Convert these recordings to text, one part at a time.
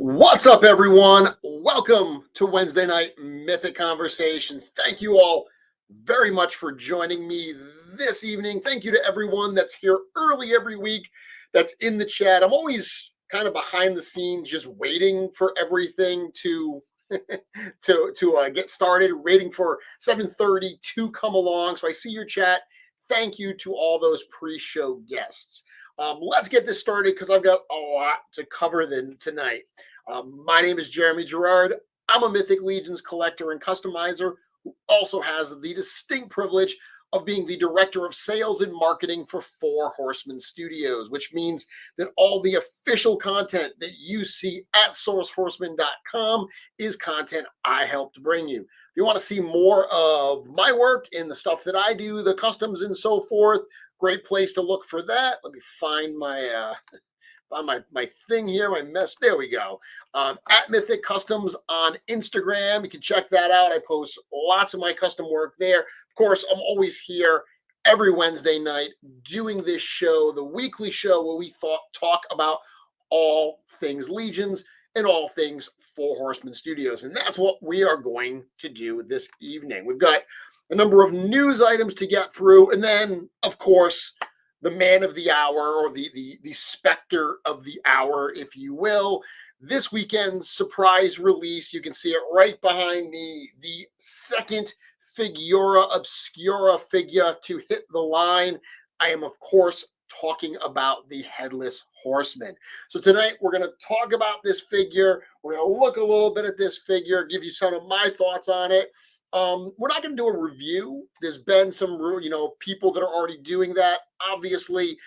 What's up, everyone? Welcome to Wednesday Night Mythic Conversations. Thank you all very much for joining me this evening. Thank you to everyone that's here early every week, that's in the chat. I'm always kind of behind the scenes, just waiting for everything to get started, waiting for 7:30 to come along. So I see your chat. Thank you to all those pre-show guests. Let's get this started because I've got a lot to cover tonight. My name is Jeremy Gerard. I'm a Mythic Legions collector and customizer who also has the distinct privilege of being the director of sales and marketing for Horsemen Studios, which means that all the official content that you see at sourcehorseman.com is content I helped bring you. If you want to see more of my work and the stuff that I do, the customs and so forth, great place to look for that. Let me find my thing here, my mess. There we go. At Mythic Customs on Instagram. You can check that out. I post lots of my custom work there. Of course, I'm always here every Wednesday night doing this show, the weekly show where we talk about all things Legions and all things Horsemen Studios. And that's what we are going to do this evening. We've got a number of news items to get through. And then, of course, the man of the hour, or the specter of the hour, if you will. This weekend's surprise release, you can see it right behind me, the second Figura Obscura figure to hit the line. I am, of course, talking about the Headless Horseman. So tonight we're going to talk about this figure. We're going to look a little bit at this figure, give you some of my thoughts on it. We're not going to do a review. There's been some, people that are already doing that. Obviously,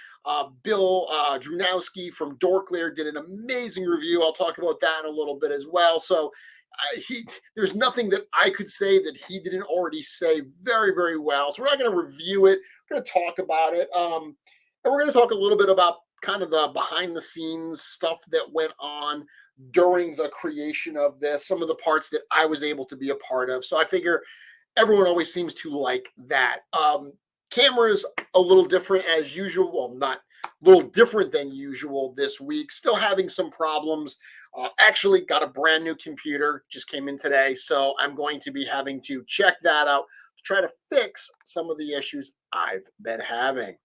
Bill Drunowski from Dorklear did an amazing review. I'll talk about that in a little bit as well. So there's nothing that I could say that he didn't already say very, very well. So we're not going to review it. We're going to talk about it. And we're going to talk a little bit about kind of the behind the scenes stuff that went on during the creation of this, some of the parts that I was able to be a part of. So I figure everyone always seems to like that. Camera's a little different as usual. Well, not a little different than usual this week. Still having some problems. Actually got a brand new computer, just came in today. So I'm going to be having to check that out to try to fix some of the issues I've been having.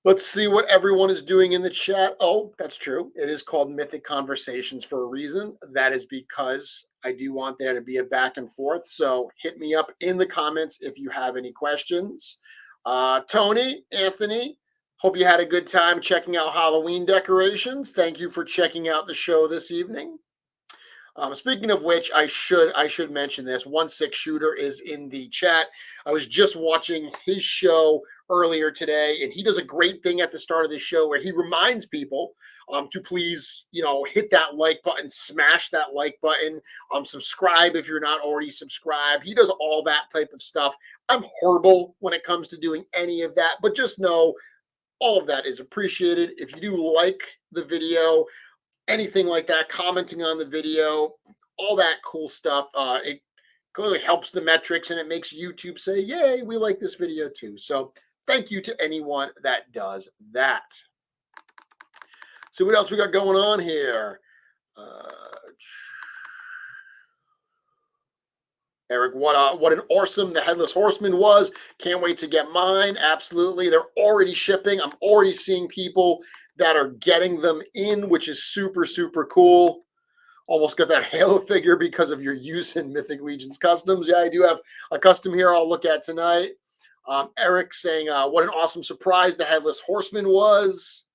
Let's see what everyone is doing in the chat. Oh, that's true. It is called Mythic Conversations for a reason. That is because I do want there to be a back and forth. So hit me up in the comments if you have any questions. Tony, Anthony, hope you had a good time checking out Halloween decorations. Thank you for checking out the show this evening. Speaking of which, I should mention this. 1-6 Shooter is in the chat. I was just watching his show earlier today, and he does a great thing at the start of the show where he reminds people to please, hit that like button, smash that like button, subscribe if you're not already subscribed. He does all that type of stuff. I'm horrible when it comes to doing any of that, but just know all of that is appreciated. If you do like the video, anything like that, commenting on the video, all that cool stuff, it clearly helps the metrics and it makes YouTube say, yay, we like this video too. So thank you to anyone that does that. So what else we got going on here? Eric, what an awesome the Headless Horseman was. Can't wait to get mine. Absolutely. They're already shipping. I'm already seeing people that are getting them in, which is super, super cool. Almost got that Halo figure because of your use in Mythic Legions Customs. Yeah, I do have a custom here I'll look at tonight. Eric saying, what an awesome surprise the Headless Horseman was.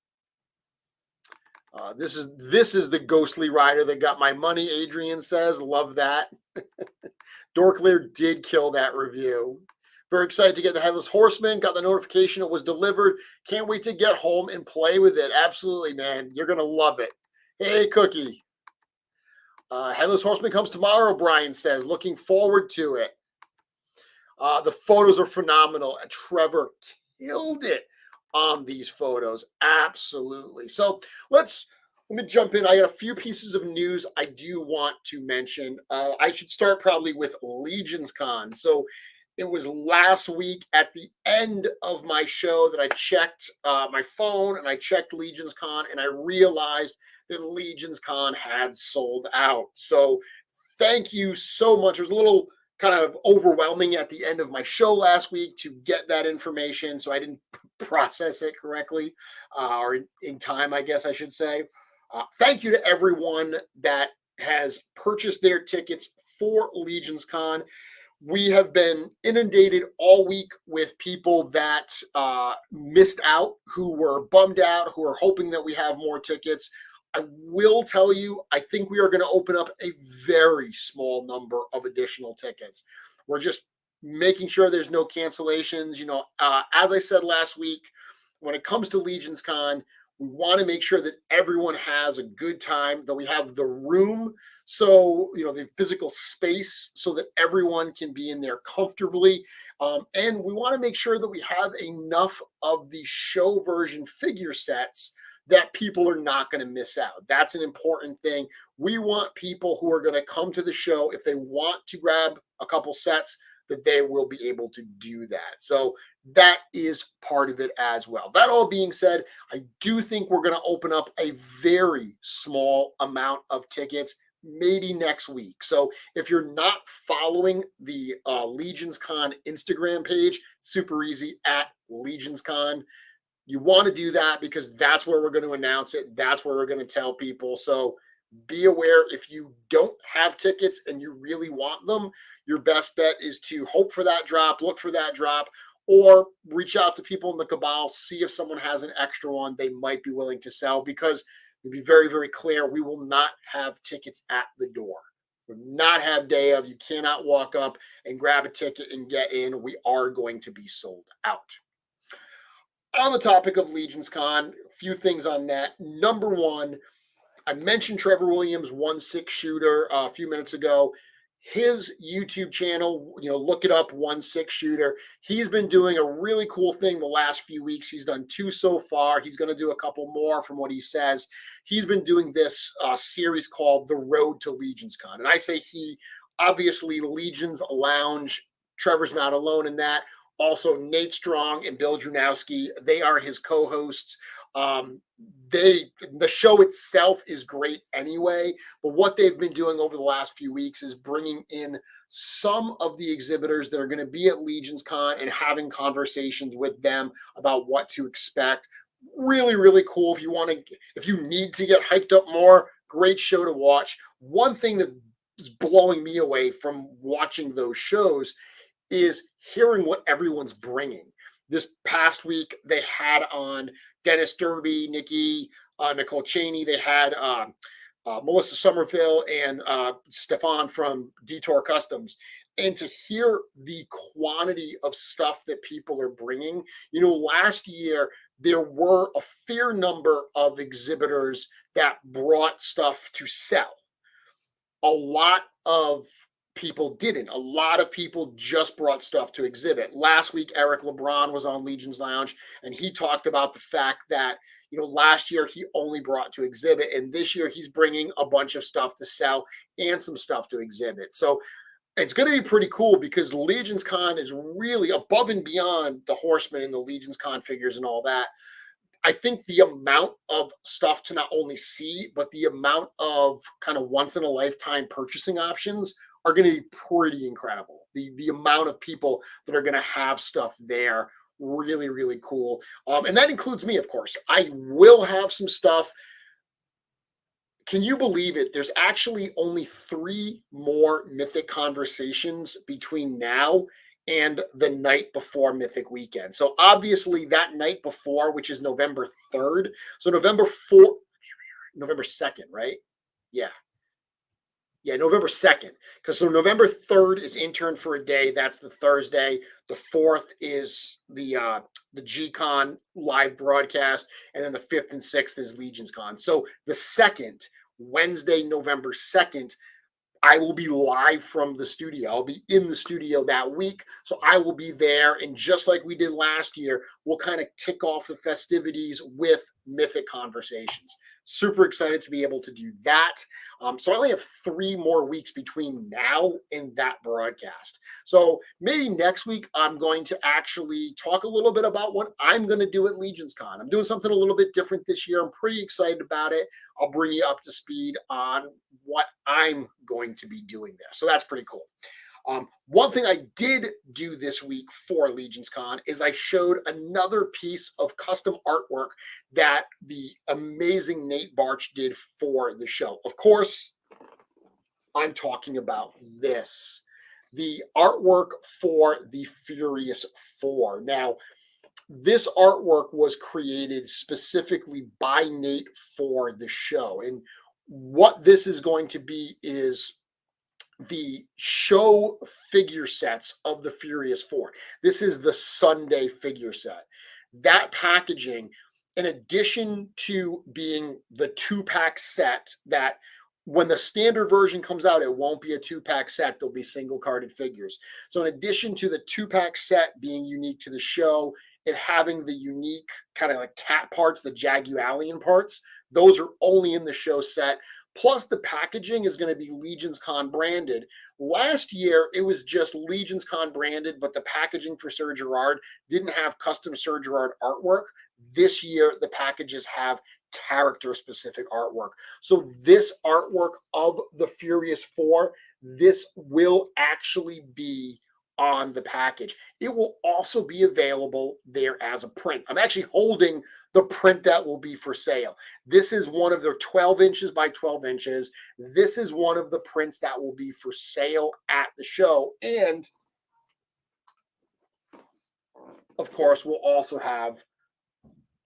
This is the ghostly rider that got my money, Adrian says. Love that. Dorklear did kill that review. Very excited to get the Headless Horseman. Got the notification it was delivered. Can't wait to get home and play with it. Absolutely, man. You're going to love it. Hey, Cookie. Headless Horseman comes tomorrow, Brian says. Looking forward to it. The photos are phenomenal. Trevor killed it on these photos. Absolutely. So let me jump in. I got a few pieces of news I do want to mention. I should start probably with Legions Con. So it was last week at the end of my show that I checked my phone and I checked Legions Con and I realized that Legions Con had sold out. So thank you so much. It was a little kind of overwhelming at the end of my show last week to get that information. So I didn't process it correctly or in time, I guess I should say. Thank you to everyone that has purchased their tickets for Legions Con. We have been inundated all week with people that missed out, who were bummed out, who are hoping that we have more tickets. I will tell you, I think we are going to open up a very small number of additional tickets. We're just making sure there's no cancellations. You know, as I said last week, when it comes to Legions Con, we want to make sure that everyone has a good time, that we have the room, so, you know, the physical space so that everyone can be in there comfortably. And we want to make sure that we have enough of the show version figure sets that people are not going to miss out. That's an important thing. We want people who are going to come to the show, if they want to grab a couple sets, that they will be able to do that. So that is part of it as well. That all being said, I do think we're going to open up a very small amount of tickets, maybe next week. So if you're not following the Legions Con Instagram page, super easy, at Legions Con. You want to do that because that's where we're going to announce it. That's where we're going to tell people. So be aware, if you don't have tickets and you really want them, your best bet is to hope for that drop, look for that drop, or reach out to people in the cabal, see if someone has an extra one they might be willing to sell, because to be very, very clear, we will not have tickets at the door. We will not have day of. You cannot walk up and grab a ticket and get in. We are going to be sold out. On the topic of Legions Con, a few things on that. Number one, I mentioned Trevor Williams' 1/6 shooter a few minutes ago. His YouTube channel, you know, look it up, 1/6 shooter. He's been doing a really cool thing the last few weeks. He's done 2 so far. He's going to do a couple more from what he says. He's been doing this series called The Road to Legions Con. And I say he, obviously Legions Lounge, Trevor's not alone in that. Also, Nate Strong and Bill Drunowski, they are his co-hosts. The show itself is great anyway, but what they've been doing over the last few weeks is bringing in some of the exhibitors that are going to be at Legions Con and having conversations with them about what to expect. Really, really cool. If you need to get hyped up more, great show to watch. One thing that is blowing me away from watching those shows is hearing what everyone's bringing. This past week, they had on Dennis Derby, Nikki, Nicole Cheney. They had Melissa Somerville and Stefan from Detour Customs. And to hear the quantity of stuff that people are bringing, you know, last year, there were a fair number of exhibitors that brought stuff to sell. A lot of people didn't. A lot of people just brought stuff to exhibit. Last week, Eric LeBron was on Legions Lounge, and he talked about the fact that, you know, last year he only brought to exhibit, and this year he's bringing a bunch of stuff to sell and some stuff to exhibit. So it's going to be pretty cool because Legions Con is really above and beyond the Horsemen and the Legions Con figures and all that. I think the amount of stuff to not only see, but the amount of kind of once in a lifetime purchasing options are going to be pretty incredible. The amount of people that are going to have stuff there, really, really cool. And that includes me, of course. I will have some stuff. Can you believe it? There's actually only 3 more Mythic conversations between now and the night before Mythic weekend. So obviously that night before, which is November 3rd. So November 2nd, right? Yeah. Yeah, November 2nd. Because so November 3rd is intern for a day. That's the Thursday. The 4th is the G-Con live broadcast. And then the 5th and 6th is Legions Con. So the 2nd, Wednesday, November 2nd, I will be live from the studio. I'll be in the studio that week. So I will be there. And just like we did last year, we'll kind of kick off the festivities with Mythic conversations. Super excited to be able to do that. So I only have 3 more weeks between now and that broadcast. So maybe next week I'm going to actually talk a little bit about what I'm going to do at Legions Con. I'm doing something a little bit different this year. I'm pretty excited about it. I'll bring you up to speed on what I'm going to be doing there. So that's pretty cool. One thing I did do this week for Legions Con is I showed another piece of custom artwork that the amazing Nate Barch did for the show. Of course, I'm talking about this, the artwork for the Furious Four. Now, this artwork was created specifically by Nate for the show. And what this is going to be is the show figure sets of the Furious Four. This is the Sunday figure set. That packaging, in addition to being the 2-pack set that when the standard version comes out, it won't be a 2-pack set. There'll be single carded figures. So in addition to the 2-pack set being unique to the show, it having the unique kind of like cat parts, the Jagualian parts, those are only in the show set. Plus, the packaging is going to be Legions Con branded. Last year, it was just Legions Con branded, but the packaging for Sir Gerard didn't have custom Sir Gerard artwork. This year, the packages have character-specific artwork. So this artwork of the Furious Four, this will actually be on the package. It will also be available there as a print. I'm actually holding the print that will be for sale. This is one of their 12 inches by 12 inches. This is one of the prints that will be for sale at the show. And of course, we'll also have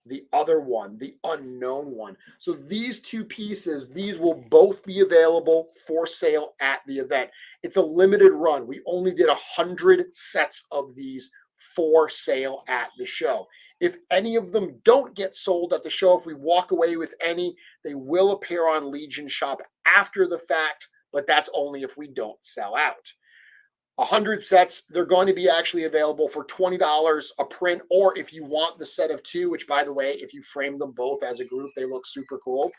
the other one, the unknown one. So these 2 pieces, these will both be available for sale at the event. It's a limited run. We only did 100 sets of these for sale at the show. If any of them don't get sold at the show, if we walk away with any, they will appear on Legion Shop after the fact, but that's only if we don't sell out. 100 sets, they're going to be actually available for $20 a print, or if you want the set of 2, which by the way, if you frame them both as a group, they look super cool.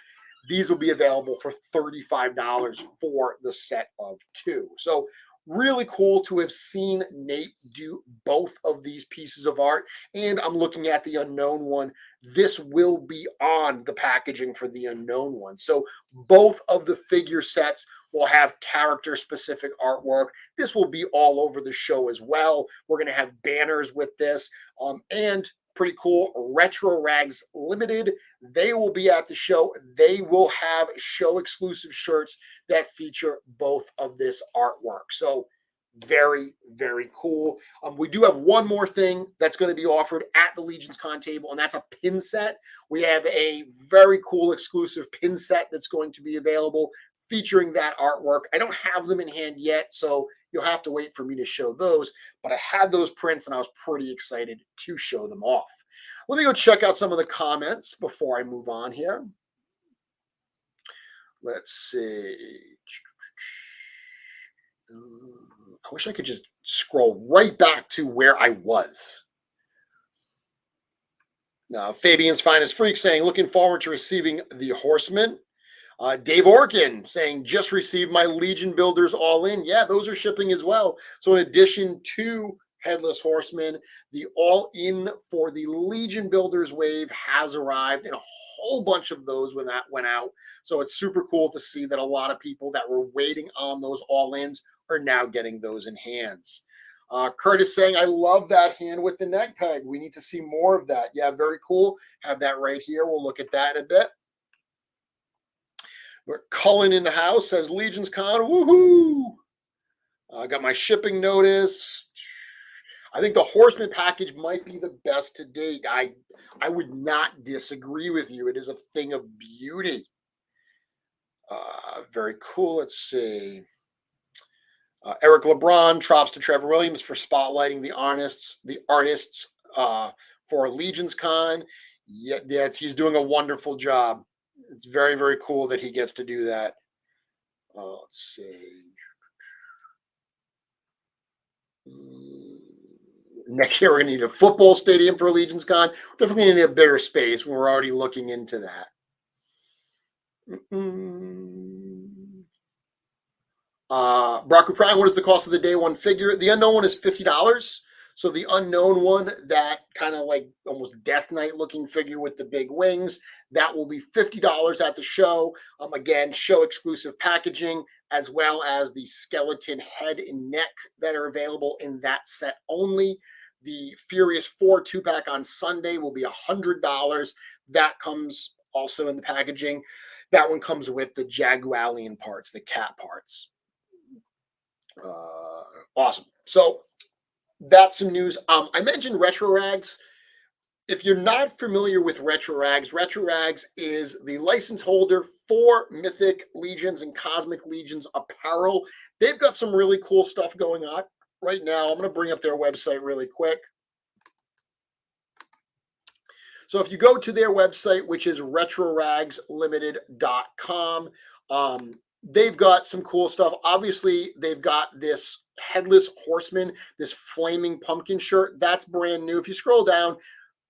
These will be available for $35 for the set of 2. So really cool to have seen Nate do both of these pieces of art. And I'm looking at the unknown one. This will be on the packaging for the unknown one. So both of the figure sets will have character specific artwork. This will be all over the show as well. We're going to have banners with this. And pretty cool, Retro Rags Limited. They will be at the show. They will have show exclusive shirts that feature both of this artwork. So very, very cool. We do have one more thing that's going to be offered at the Legions Con table, and that's a pin set. We have a very cool exclusive pin set that's going to be available featuring that artwork. I don't have them in hand yet, so you'll have to wait for me to show those, but I had those prints and I was pretty excited to show them off. Let me go check out some of the comments before I move on here. Let's see. I wish I could just scroll right back to where I was. Now, Fabian's Finest Freak saying, looking forward to receiving the Horsemen. Dave Orkin saying, just received my Legion Builders all in. Yeah, those are shipping as well. So in addition to Headless Horseman, the all in for the Legion Builders wave has arrived, and a whole bunch of those when that went out. So it's super cool to see that a lot of people that were waiting on those all ins are now getting those in hands. Curtis saying, I love that hand with the neck peg. We need to see more of that. Yeah, very cool. Have that right here. We'll look at that in a bit. Cullen in the house says Legions Con, woohoo! I got my shipping notice. I think the Horseman package might be the best to date. I would not disagree with you. It is a thing of beauty. Very cool. Let's see. Eric LeBron props to Trevor Williams for spotlighting the artists for Legion's Con. Yeah, he's doing a wonderful job. It's very, very cool that he gets to do that. Let's see. Mm, Next year, we're going to need a football stadium for Legion's Con. Definitely need a bigger space. We're already looking into that. Brock Prime, what is the cost of the day one figure? The unknown one is $50. So the unknown one, that kind of like almost Death Knight looking figure with the big wings, that will be $50 at the show. Again, show exclusive packaging, as well as the skeleton head and neck that are available in that set only. The Furious 4 2-pack on Sunday will be $100. That comes also in the packaging. That one comes with the Jagualian parts, the cat parts. Awesome. So that's some news. I mentioned Retro Rags. If you're not familiar with Retro Rags is the license holder for Mythic Legions and Cosmic Legions apparel. They've got some really cool stuff going on right now. I'm going to bring up their website really quick. So if you go to their website, which is retroraglimited.com, they've got some cool stuff. Obviously, they've got this Headless Horseman, this flaming pumpkin shirt. That's brand new. If you scroll down,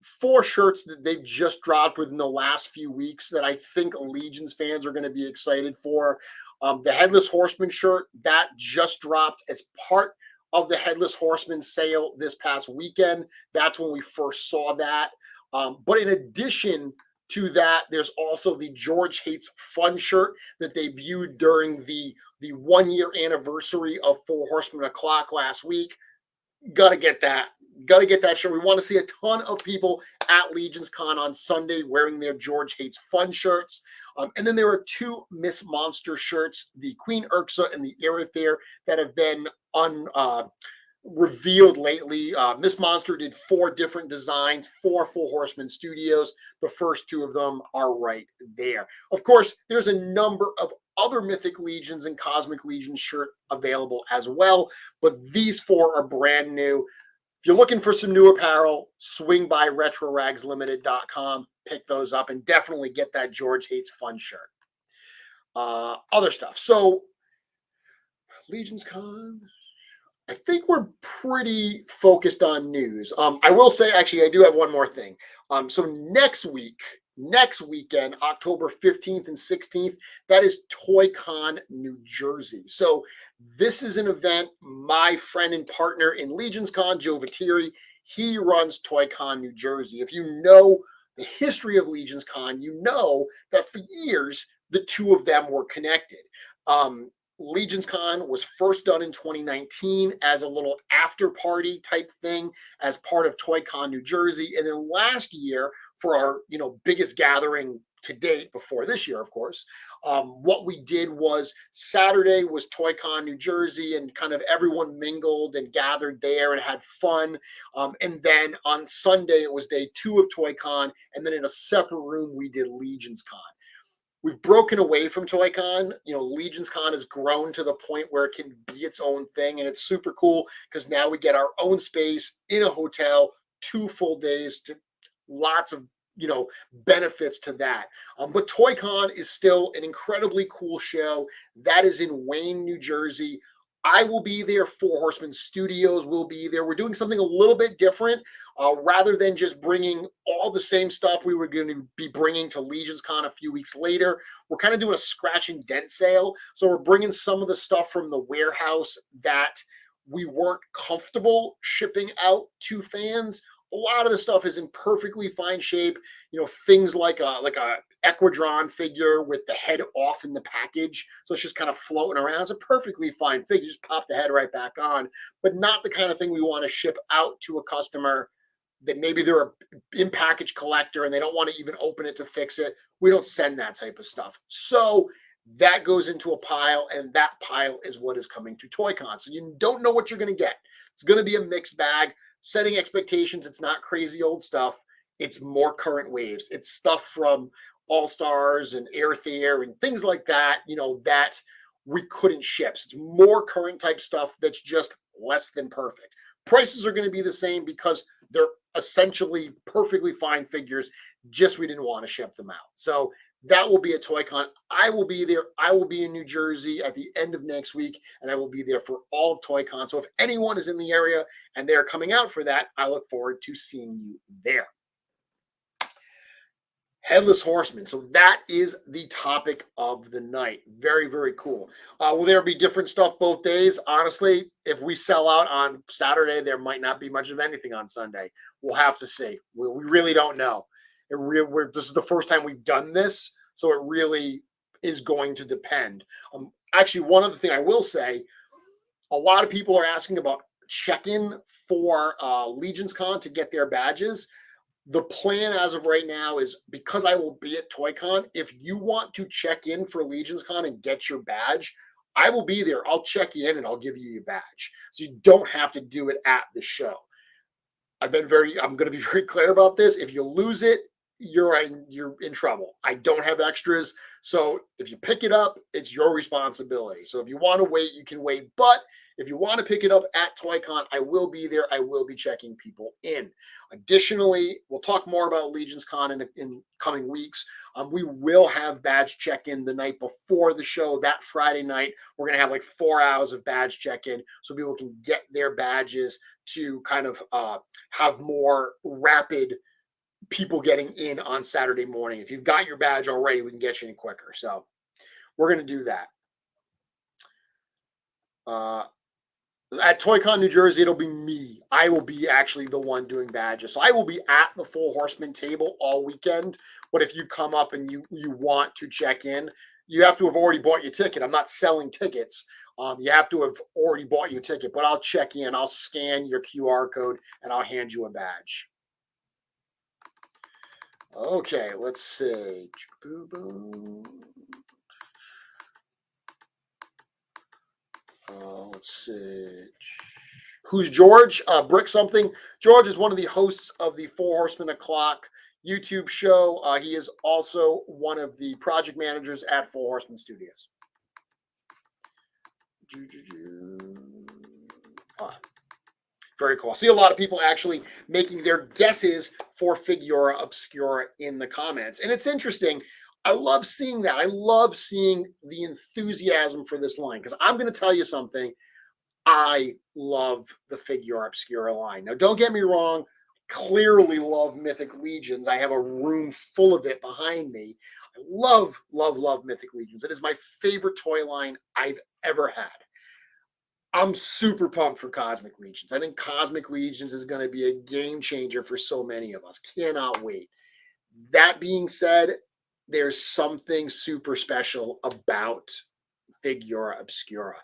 4 shirts that they've just dropped within the last few weeks that I think Legions fans are going to be excited for. The Headless Horseman shirt, that just dropped as part of the Headless Horseman sale this past weekend. That's when we first saw that. But in addition to that, there's also the George Hates Fun shirt that debuted during the 1-year anniversary of Four Horsemen O'Clock last week. Gotta get that. Gotta get that shirt. We want to see a ton of people at Legion's Con on Sunday wearing their George Hates Fun shirts. And then there are 2 Miss Monster shirts, the Queen Urxa and the Erether, that have been revealed lately. Miss Monster did 4 different designs for Full Horsemen Studios. The first 2 of them are right there. Of course, there's a number of other Mythic Legions and Cosmic Legion shirt available as well, but these 4 are brand new. If you're looking for some new apparel, swing by retroraglimited.com, pick those up, and definitely get that George Hates Fun shirt. Other stuff. So, Legion's Con, I think we're pretty focused on news. I will say, actually, I do have one more thing. So next weekend, October 15th and 16th, that is Toy Con New Jersey. So this is an event, my friend and partner in Legion's Con, Joe Viteri, he runs Toy Con New Jersey. If you know the history of Legion's Con, you know that for years, the 2 of them were connected. Legion's Con was first done in 2019 as a little after party type thing as part of Toy Con New Jersey. And then last year, for our biggest gathering to date, before this year, of course, what we did was Saturday was Toy Con New Jersey, and kind of everyone mingled and gathered there and had fun. And then on Sunday, it was day 2 of Toy Con. And then in a separate room, we did Legion's Con. We've broken away from Toy Con. Legion's Con has grown to the point where it can be its own thing, and it's super cool because now we get our own space in a hotel, 2 full days, to lots of benefits to that. But Toy Con is still an incredibly cool show. That is in Wayne, New Jersey. I will be there. Four Horsemen Studios will be there. We're doing something a little bit different. Rather than just bringing all the same stuff we were going to be bringing to Legion's Con a few weeks later, we're kind of doing a scratch and dent sale. So we're bringing some of the stuff from the warehouse that we weren't comfortable shipping out to fans. A lot of the stuff is in perfectly fine shape. Things like a Equidron figure with the head off in the package, so it's just kind of floating around. It's a perfectly fine figure. Just pop the head right back on, but not the kind of thing we want to ship out to a customer that maybe they're an in-package collector and they don't want to even open it to fix it. We don't send that type of stuff. So that goes into a pile, and that pile is what is coming to Toy Con. So you don't know what you're going to get. It's going to be a mixed bag. Setting expectations, it's not crazy old stuff. It's more current waves. It's stuff from All Stars and Air Thayer and things like that, that we couldn't ship. So it's more current type stuff that's just less than perfect. Prices are going to be the same because they're essentially perfectly fine figures, just we didn't want to ship them out. So that will be at Toy Con. I will be there. I will be in New Jersey at the end of next week, and I will be there for all of Toy Con. So if anyone is in the area and they're coming out for that, I look forward to seeing you there. Headless Horseman. So that is the topic of the night. Very, very cool. Will there be different stuff both days? Honestly, if we sell out on Saturday, there might not be much of anything on Sunday. We'll have to see. We really don't know. This is the first time we've done this, so it really is going to depend. Actually, one other thing I will say, a lot of people are asking about check-in for Legions Con to get their badges. The plan as of right now is, because I will be at Toy Con, if you want to check in for Legions Con and get your badge, I will be there. I'll check you in and I'll give you your badge. So you don't have to do it at the show. I'm going to be very clear about this. If you lose it, you're in trouble. I don't have extras. So if you pick it up, it's your responsibility. So if you want to wait, you can wait. But if you want to pick it up at Toy Con, I will be there. I will be checking people in. Additionally, we'll talk more about Legions Con in coming weeks. We will have badge check-in the night before the show. That Friday night, we're going to have like 4 hours of badge check-in so people can get their badges to kind of have more rapid people getting in on Saturday morning. If you've got your badge already, we can get you in quicker. So we're going to do that. At Toy Con New Jersey, it'll be me. I will be actually the one doing badges. So I will be at the Full Horseman table all weekend. But if you come up and you want to check in, you have to have already bought your ticket. I'm not selling tickets. You have to have already bought your ticket. But I'll check in. I'll scan your QR code and I'll hand you a badge. Okay, let's see. Let's see. Who's George? Brick something. George is one of the hosts of the 4 Horsemen O'Clock YouTube show. He is also one of the project managers at 4 Horsemen Studios. Very cool. I see a lot of people actually making their guesses for Figura Obscura in the comments. And it's interesting. I love seeing that. I love seeing the enthusiasm for this line, because I'm going to tell you something. I love the Figura Obscura line. Now, don't get me wrong. Clearly love Mythic Legions. I have a room full of it behind me. I love, love, love Mythic Legions. It is my favorite toy line I've ever had. I'm super pumped for Cosmic Legions. I think Cosmic Legions is going to be a game changer for so many of us. Cannot wait. That being said, there's something super special about Figura Obscura.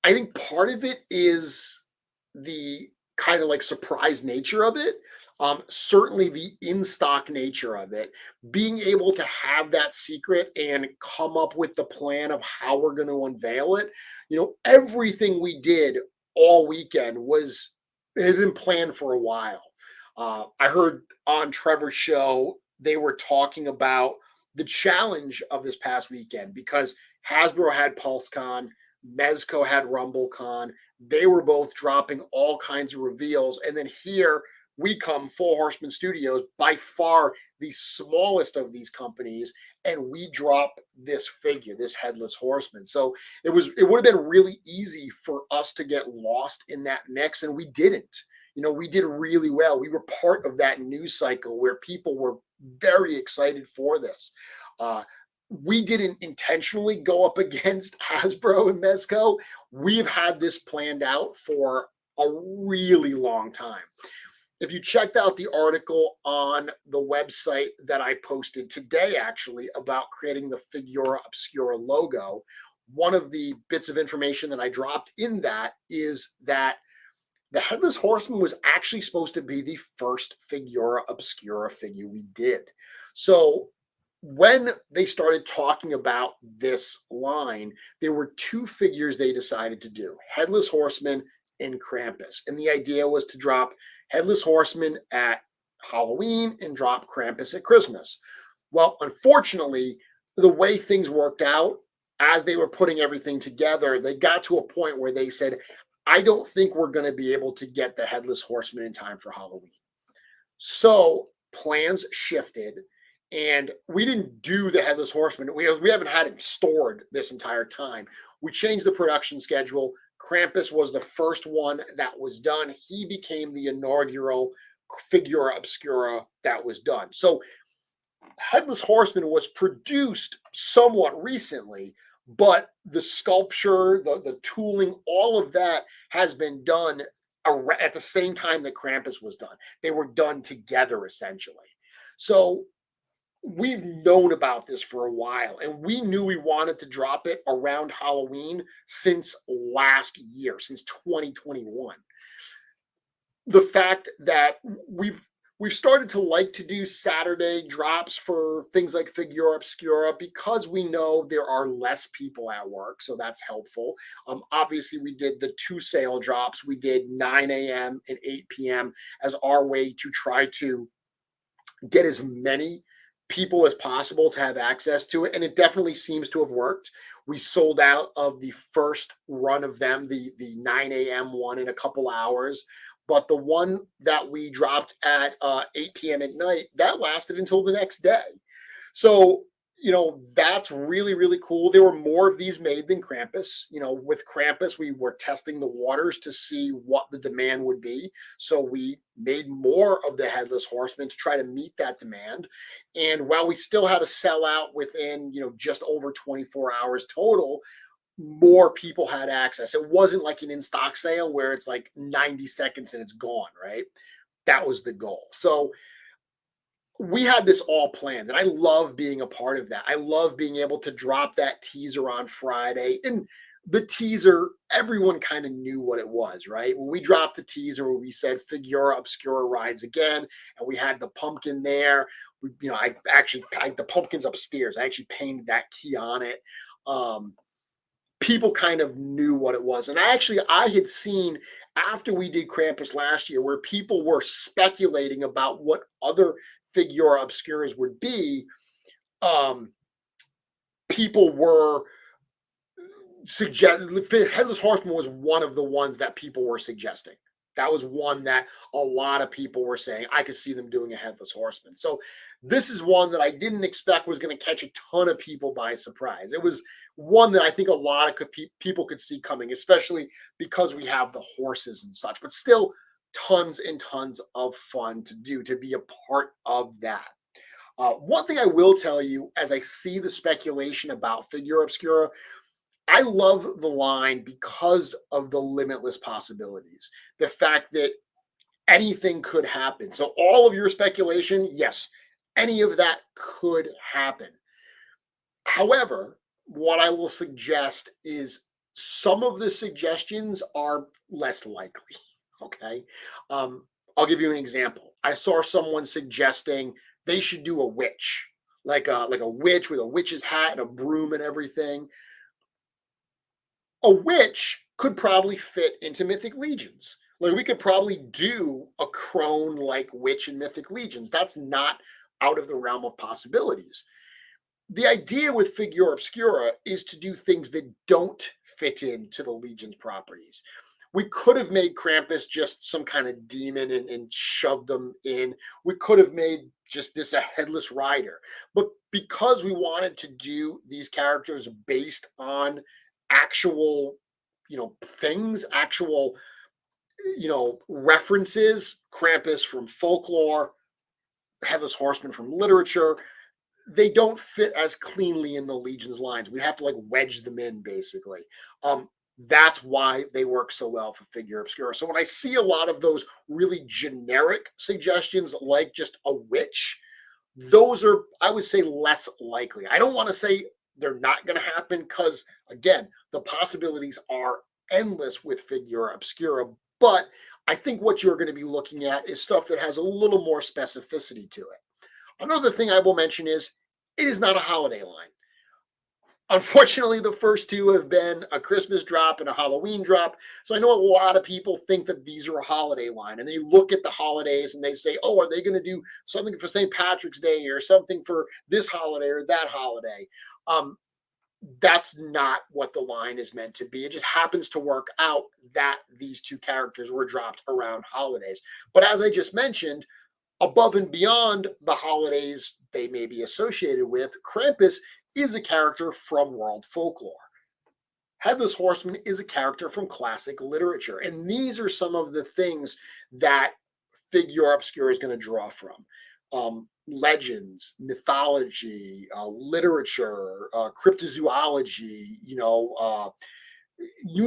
I think part of it is the kind of like surprise nature of it. Certainly the in-stock nature of it, being able to have that secret and come up with the plan of how we're going to unveil it. Everything we did all weekend had been planned for a while. I heard on Trevor's show, they were talking about the challenge of this past weekend, because Hasbro had PulseCon, Mezco had RumbleCon. They were both dropping all kinds of reveals. And then here we come, 4 Horsemen Studios, by far the smallest of these companies, and we drop this figure, this Headless Horseman. So it would have been really easy for us to get lost in that mix, and we didn't. We did really well. We were part of that news cycle where people were very excited for this. We didn't intentionally go up against Hasbro and Mezco. We've had this planned out for a really long time. If you checked out the article on the website that I posted today, actually, about creating the Figura Obscura logo, one of the bits of information that I dropped in that is that the Headless Horseman was actually supposed to be the first Figura Obscura figure we did. So when they started talking about this line, there were 2 figures they decided to do: Headless Horseman and Krampus. And the idea was to drop Headless Horseman at Halloween and drop Krampus at Christmas. Well, unfortunately, the way things worked out as they were putting everything together, they got to a point where they said, I don't think we're going to be able to get the Headless Horseman in time for Halloween. So plans shifted, and we didn't do the Headless Horseman. We haven't had him stored this entire time. We changed the production schedule. Krampus was the first one that was done. He became the inaugural figura obscura that was done. So Headless Horseman was produced somewhat recently, but the sculpture, the tooling, all of that has been done at the same time that Krampus was done. They were done together essentially. So we've known about this for a while, and we knew we wanted to drop it around Halloween since last year, since 2021. The fact that we've started to like to do Saturday drops for things like Figura Obscura because we know there are less people at work, so that's helpful. Obviously, we did the 2 sale drops. We did 9 a.m. and 8 p.m. as our way to try to get as many people as possible to have access to it, and it definitely seems to have worked. We sold out of the first run of them, the 9 a.m. one, in a couple hours. But the one that we dropped at 8 p.m. at night, that lasted until the next day. So, that's really, really cool. There were more of these made than Krampus. With Krampus, we were testing the waters to see what the demand would be. So we made more of the Headless Horseman to try to meet that demand. And while we still had to sell out within, just over 24 hours total, more people had access. It wasn't like an in-stock sale where it's like 90 seconds and it's gone, right? That was the goal. So we had this all planned, and I love being a part of that. I love being able to drop that teaser on Friday. And the teaser, everyone kind of knew what it was, right? When we dropped the teaser, we said Figura Obscura rides again, and we had the pumpkin there. I actually, the pumpkin's upstairs. I actually painted that key on it. People kind of knew what it was. And I had seen after we did Krampus last year where people were speculating about what other Figura Obscuras would be. People were suggesting Headless Horseman was one of the ones that people were suggesting. That was one that a lot of people were saying, I could see them doing a Headless Horseman. So this is one that I didn't expect was going to catch a ton of people by surprise. It was one that I think a lot of people could see coming, especially because we have the horses and such, but still tons and tons of fun to do, to be a part of that. One thing I will tell you, as I see the speculation about Figura Obscura, I love the line because of the limitless possibilities. The fact that anything could happen. So all of your speculation, yes, any of that could happen. However, what I will suggest is some of the suggestions are less likely. Okay. I'll give you an example. I saw someone suggesting they should do a witch, like a witch with a witch's hat and a broom and everything. A witch could probably fit into Mythic Legions. Like we could probably do a crone like witch in Mythic Legions. That's not out of the realm of possibilities. The idea with Figura Obscura is to do things that don't fit into the Legion's properties. We could have made Krampus just some kind of demon and shoved them in. We could have made just this a headless rider. But because we wanted to do these characters based on actual, things, actual, references, Krampus from folklore, Headless Horseman from literature, they don't fit as cleanly in the Legion's lines. We have to like wedge them in basically. That's why they work so well for Figura Obscura. So when I see a lot of those really generic suggestions, like just a witch, those are, I would say, less likely. I don't want to say they're not going to happen because, again, the possibilities are endless with Figura Obscura. But I think what you're going to be looking at is stuff that has a little more specificity to it. Another thing I will mention is it is not a holiday line. Unfortunately, the first two have been a Christmas drop and a Halloween drop. So I know a lot of people think that these are a holiday line and they look at the holidays and they say, oh, are they going to do something for St. Patrick's Day or something for this holiday or that holiday? Um, that's not what the line is meant to be. It just happens to work out that these two characters were dropped around holidays. But as I just mentioned, above and beyond the holidays they may be associated with, Krampus is a character from world folklore. Headless Horseman is a character from classic literature. And these are some of the things that Figura Obscura is going to draw from. Legends, mythology, literature, cryptozoology, you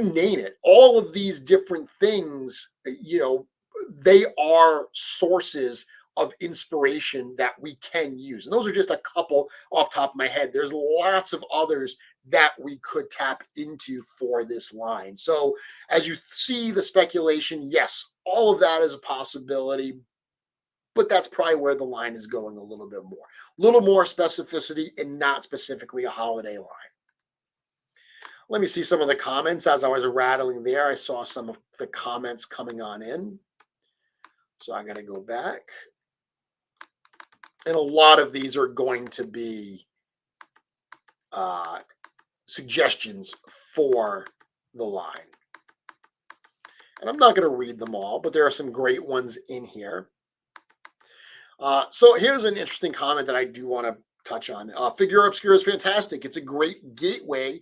name it. All of these different things, they are sources of inspiration that we can use. And those are just a couple off top of my head. There's lots of others that we could tap into for this line. So as you see the speculation, yes, all of that is a possibility, but that's probably where the line is going a little bit more. A little more specificity and not specifically a holiday line. Let me see some of the comments. As I was rattling there, I saw some of the comments coming on in. So I got to go back. And a lot of these are going to be suggestions for the line. And I'm not going to read them all, but there are some great ones in here. So here's an interesting comment that I do want to touch on. Figura Obscura is fantastic. It's a great gateway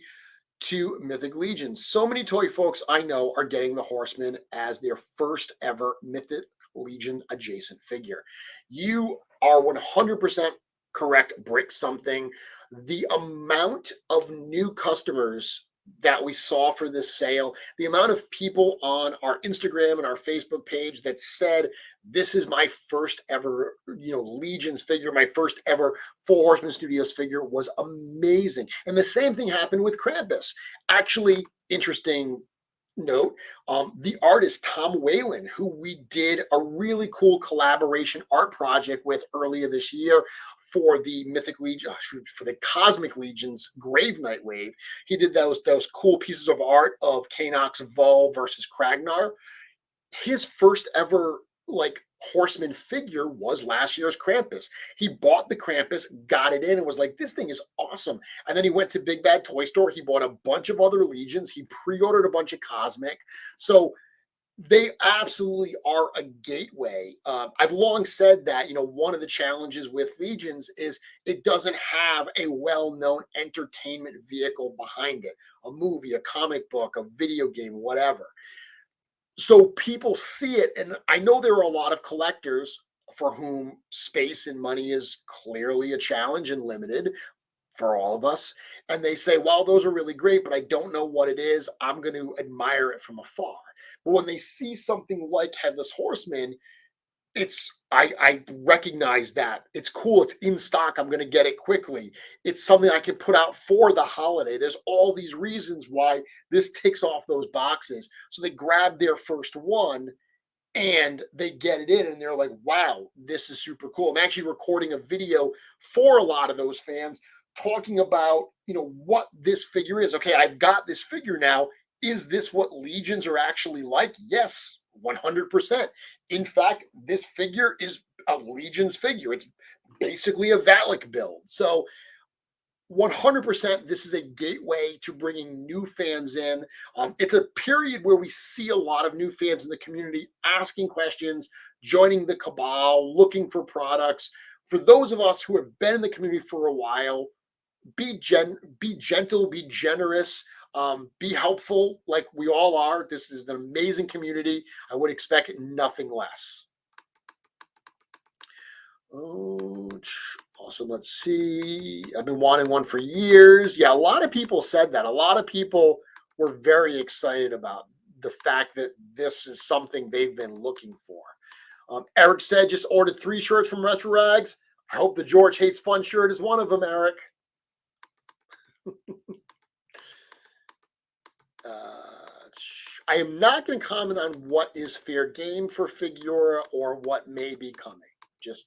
to Mythic Legions. So many toy folks I know are getting the Horsemen as their first ever Mythic Legion adjacent figure. You are 100% correct, Brick something. The amount of new customers that we saw for this sale, the amount of people on our Instagram and our Facebook page that said, this is my first ever, Legions figure, my first ever full Horsemen Studios figure, was amazing. And the same thing happened with Krampus. Actually, interesting note, the artist Tom Whalen, who we did a really cool collaboration art project with earlier this year for the Mythic Legion, for the Cosmic Legion's Grave Knight wave. He did those cool pieces of art of Caenox Vol versus Kragnar. His first ever Horseman figure was last year's Krampus. He bought the Krampus, got it in, and was like, this thing is awesome. And then he went to Big Bad Toy Store. He bought a bunch of other Legions. He pre-ordered a bunch of Cosmic. So they absolutely are a gateway. I've long said that, one of the challenges with Legions is it doesn't have a well-known entertainment vehicle behind it, a movie, a comic book, a video game, whatever. So people see it, and I know there are a lot of collectors for whom space and money is clearly a challenge and limited for all of us. And they say, well, those are really great, but I don't know what it is. I'm going to admire it from afar. But when they see something like Headless Horseman, I recognize that it's cool. It's in stock. I'm going to get it quickly. It's something I can put out for the holiday. There's all these reasons why this ticks off those boxes. So they grab their first one and they get it in and they're like, wow, this is super cool. I'm actually recording a video for a lot of those fans talking about, what this figure is. Okay, I've got this figure now. Is this what Legions are actually like? Yes, 100%. In fact, this figure is a Legions figure. It's basically a Valak build. So 100%, this is a gateway to bringing new fans in. It's a period where we see a lot of new fans in the community asking questions, joining the cabal, looking for products. For those of us who have been in the community for a while, be gentle, be generous, be helpful like we all are. This is an amazing community. I would expect nothing less. Oh, awesome. Let's see. I've been wanting one for years. Yeah, a lot of people said that. A lot of people were very excited about the fact that this is something they've been looking for. Eric said, just ordered 3 shirts from Retro Rags. I hope the George Hates Fun shirt is one of them, Eric. I am not going to comment on what is fair game for Figura or what may be coming. Just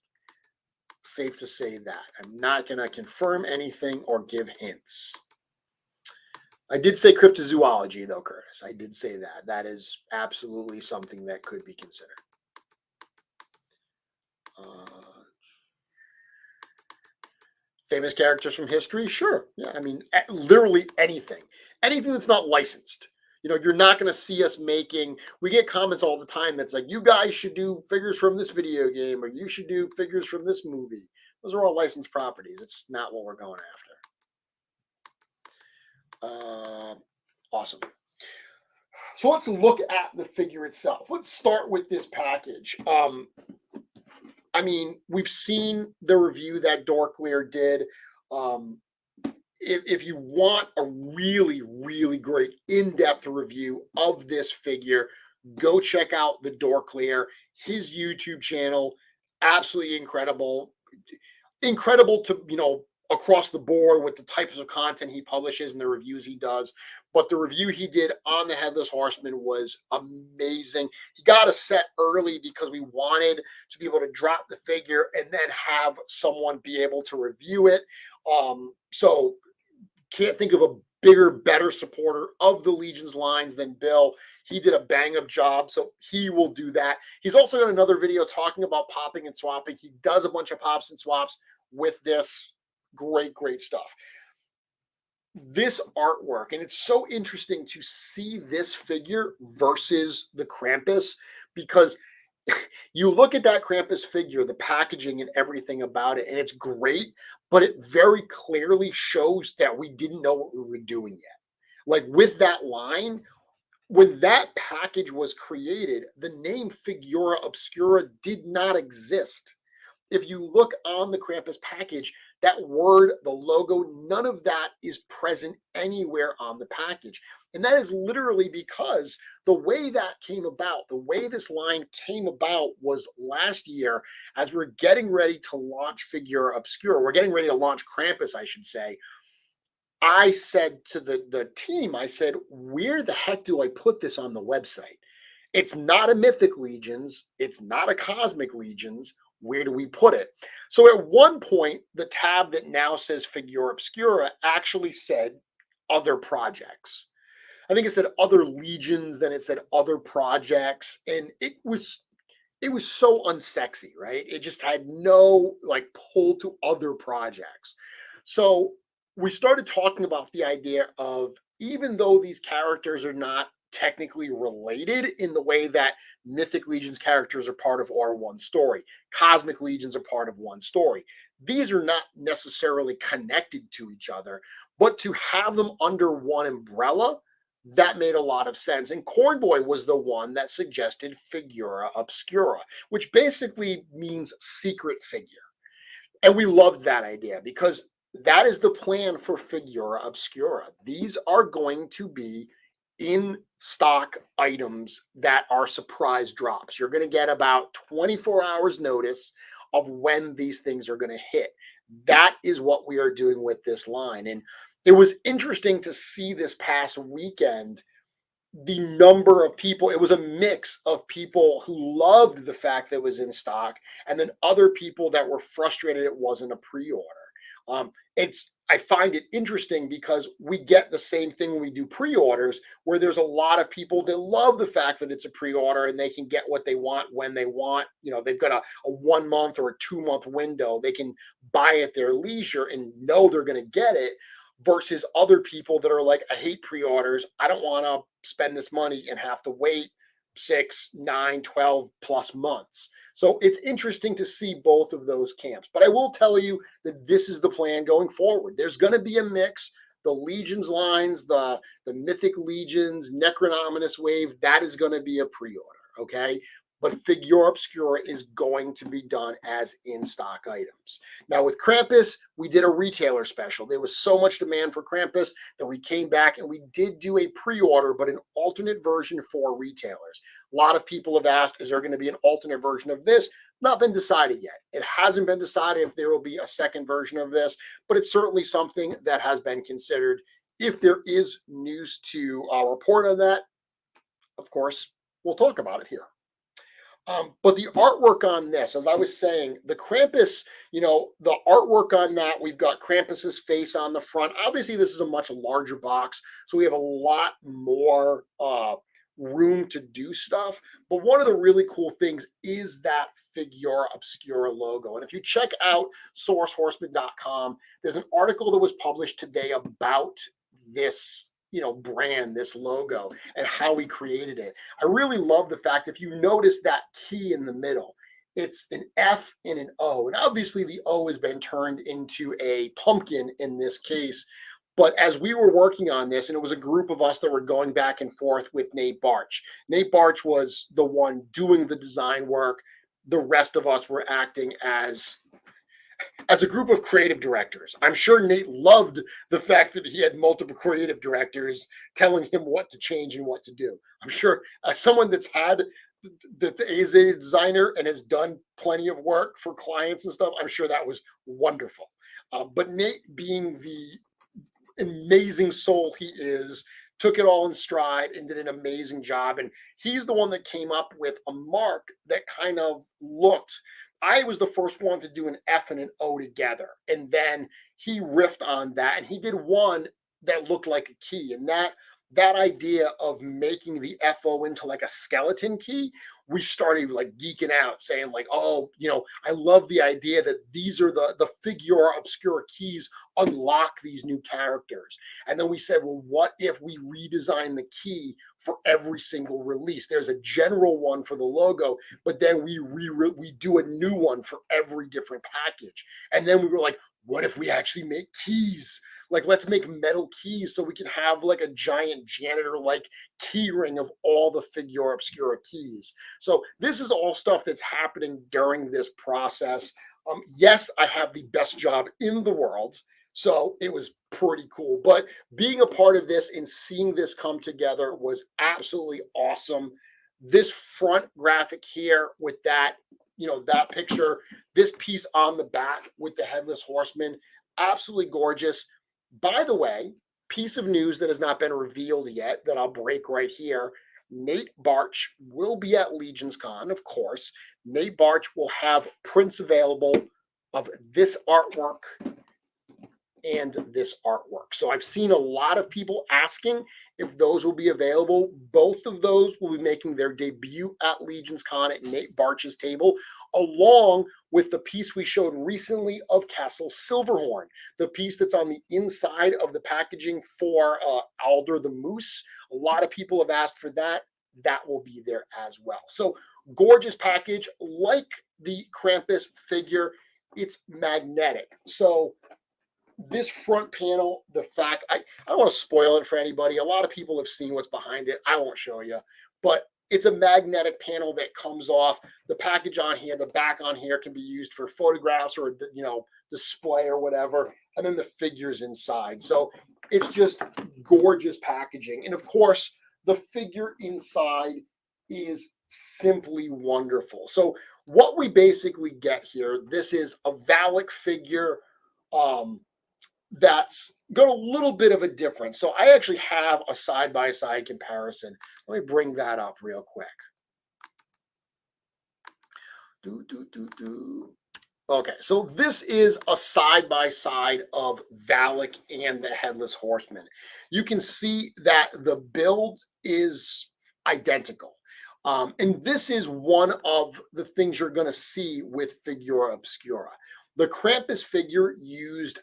safe to say that. I'm not going to confirm anything or give hints. I did say cryptozoology, though, Curtis. I did say that. That is absolutely something that could be considered. Famous characters from history? Sure. Yeah, I mean, literally anything. Anything that's not licensed. You know, you're not going to see us making, we get comments all the time that's like, you guys should do figures from this video game, or you should do figures from this movie. Those are all licensed properties. It's not what we're going after. Awesome. So let's look at the figure itself. Let's start with this package. I mean, we've seen the review that Dorklear did. If you want a really, really great in-depth review of this figure, go check out the Dorklear, his YouTube channel. Absolutely incredible. Incredible to, you know, across the board with the types of content he publishes and the reviews he does. But the review he did on the Headless Horseman was amazing. He got us set early because we wanted to be able to drop the figure and then have someone be able to review it. So can't think of a bigger, better supporter of the Legion's lines than Bill. He did a bang-up job, so he will do that. He's also got another video talking about popping and swapping. He does a bunch of pops and swaps with this. Great, great stuff. This artwork, and it's so interesting to see this figure versus the Krampus, because you look at that Krampus figure, the packaging and everything about it, and it's great, but it very clearly shows that we didn't know what we were doing yet. Like with that line, when that package was created, the name Figura Obscura did not exist. If you look on the Krampus package, that word, the logo, none of that is present anywhere on the package. And that is literally because the way that came about, the way this line came about was last year as we're getting ready to launch Figura Obscura. We're getting ready to launch Krampus, I should say. I said to the team, I said, where the heck do I put this on the website? It's not a Mythic Legions. It's not a Cosmic Legions. Where do we put it? So at one point, the tab that now says Figura Obscura actually said other projects. I think it said other legions, then it said other projects. And it was so unsexy, right? It just had no like pull to other projects. So we started talking about the idea of, even though these characters are not technically related in the way that Mythic Legions characters are part of our one story, Cosmic Legions are part of one story, these are not necessarily connected to each other, but to have them under one umbrella, that made a lot of sense. And Cornboy was the one that suggested Figura Obscura, which basically means secret figure. And we loved that idea because that is the plan for Figura Obscura. These are going to be in stock items that are surprise drops. You're going to get about 24 hours notice of when these things are going to hit. That is what we are doing with this line. And it was interesting to see this past weekend the number of people. It was a mix of people who loved the fact that it was in stock, and then other people that were frustrated it wasn't a pre-order. I find it interesting because we get the same thing when we do pre-orders, where there's a lot of people that love the fact that it's a pre-order and they can get what they want when they want. You know, they've got a 1 month or a 2 month window. They can buy at their leisure and know they're going to get it, versus other people that are like, I hate pre-orders. I don't want to spend this money and have to wait 6, 9, 12 plus months. So it's interesting to see both of those camps. But I will tell you that this is the plan going forward. There's going to be a mix. The Legions lines, the Mythic Legions, Necronominous Wave, that is going to be a pre-order, okay? But Figura Obscura is going to be done as in-stock items. Now with Krampus, we did a retailer special. There was so much demand for Krampus that we came back and we did do a pre-order, but an alternate version for retailers. A lot of people have asked, is there going to be an alternate version of this? Not been decided yet. It hasn't been decided if there will be a second version of this, but it's certainly something that has been considered. If there is news to report on that, of course, we'll talk about it here. But the artwork on this, as I was saying, the Krampus, the artwork on that, we've got Krampus's face on the front. Obviously, this is a much larger box, so we have a lot more room to do stuff. But one of the really cool things is that Figura Obscura logo. And if you check out sourcehorseman.com, there's an article that was published today about this brand, this logo, and how we created it. I really love the fact, if you notice that key in the middle, it's an F and an O. And obviously the O has been turned into a pumpkin in this case. But as we were working on this, and it was a group of us that were going back and forth with Nate Barch. Nate Barch was the one doing the design work. The rest of us were acting as a group of creative directors. I'm sure Nate loved the fact that he had multiple creative directors telling him what to change and what to do. I'm sure someone that's had is a designer and has done plenty of work for clients and stuff, I'm sure that was wonderful. But Nate, being the amazing soul he is, took it all in stride and did an amazing job. And he's the one that came up with a mark that kind of looked, I was the first one to do an F and an O together. And then he riffed on that and he did one that looked like a key. And that idea of making the FO into like a skeleton key, we started like geeking out, saying like, oh, I love the idea that these are the Figura Obscura keys unlock these new characters. And then we said, well, what if we redesign the key for every single release? There's a general one for the logo, but then we do a new one for every different package. And then we were like, what if we actually make keys? Like, let's make metal keys so we can have like a giant janitor-like key ring of all the Figura Obscura keys. So this is all stuff that's happening during this process. Yes, I have the best job in the world, so it was pretty cool. But being a part of this and seeing this come together was absolutely awesome. This front graphic here with that, that picture, this piece on the back with the Headless Horseman, absolutely gorgeous. By the way, piece of news that has not been revealed yet that I'll break right here. Nate Barch will be at Legions Con, of course. Nate Barch will have prints available of this artwork and this artwork. So I've seen a lot of people asking if those will be available. Both of those will be making their debut at Legions Con at Nate Barch's table, along with the piece we showed recently of Castle Silverhorn, the piece that's on the inside of the packaging for Alder the Moose. A lot of people have asked for that. That will be there as well. So gorgeous package. Like the Krampus figure, it's magnetic. So this front panel, the fact, I don't want to spoil it for anybody. A lot of people have seen what's behind it. I won't show you, but it's a magnetic panel that comes off. The package on here, the back on here can be used for photographs or, display or whatever. And then the figures inside. So it's just gorgeous packaging. And of course, the figure inside is simply wonderful. So what we basically get here, this is a Valak figure, that's got a little bit of a difference. So I actually have a side-by-side comparison. Let me bring that up real quick. Okay, so this is a side-by-side of Valak and the Headless Horseman. You can see that the build is identical. And this is one of the things you're going to see with Figura Obscura. The Krampus figure used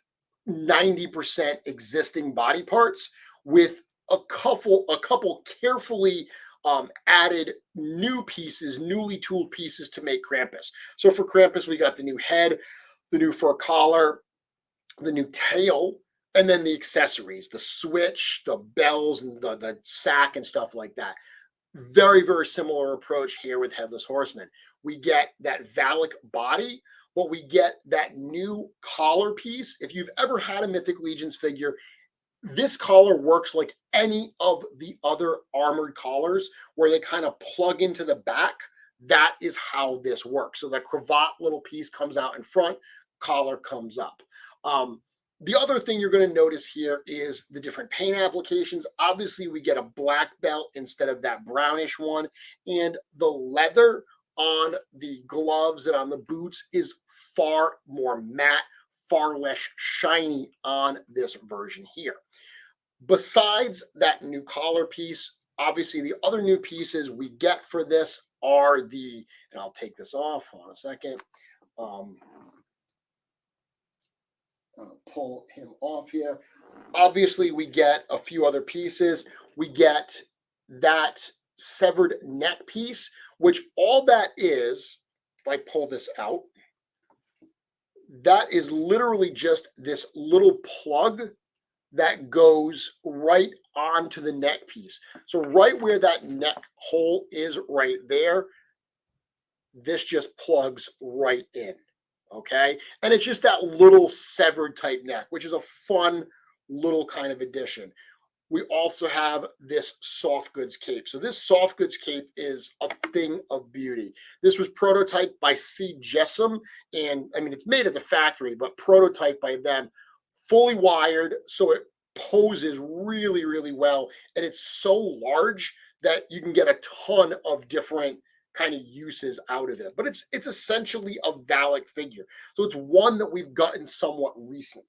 90% existing body parts with a couple carefully added new pieces, newly tooled pieces to make Krampus. So for Krampus, we got the new head, the new fur collar, the new tail, and then the accessories, the switch, the bells, and the sack and stuff like that. Very, very similar approach here with Headless Horseman. We get that Valak body, but we get that new collar piece. If you've ever had a Mythic Legions figure, this collar works like any of the other armored collars where they kind of plug into the back. That is how this works. So that cravat little piece comes out in front, collar comes up. The other thing you're going to notice here is the different paint applications. Obviously, we get a black belt instead of that brownish one. And the leather on the gloves and on the boots is far more matte, far less shiny on this version here. Besides that new collar piece, obviously the other new pieces we get for this are the, and I'll take this off on a second. I'll pull him off here. Obviously, we get a few other pieces. We get that severed neck piece, which all that is, if I pull this out, that is literally just this little plug that goes right onto the neck piece. So right where that neck hole is right there, this just plugs right in, okay? And it's just that little severed type neck, which is a fun little kind of addition. We also have this soft goods cape. So this soft goods cape is a thing of beauty. This was prototyped by C. Jessam, and I mean, it's made at the factory, but prototyped by them, fully wired, so it poses really, really well. And it's so large that you can get a ton of different kind of uses out of it. But it's essentially a Valak figure. So it's one that we've gotten somewhat recently.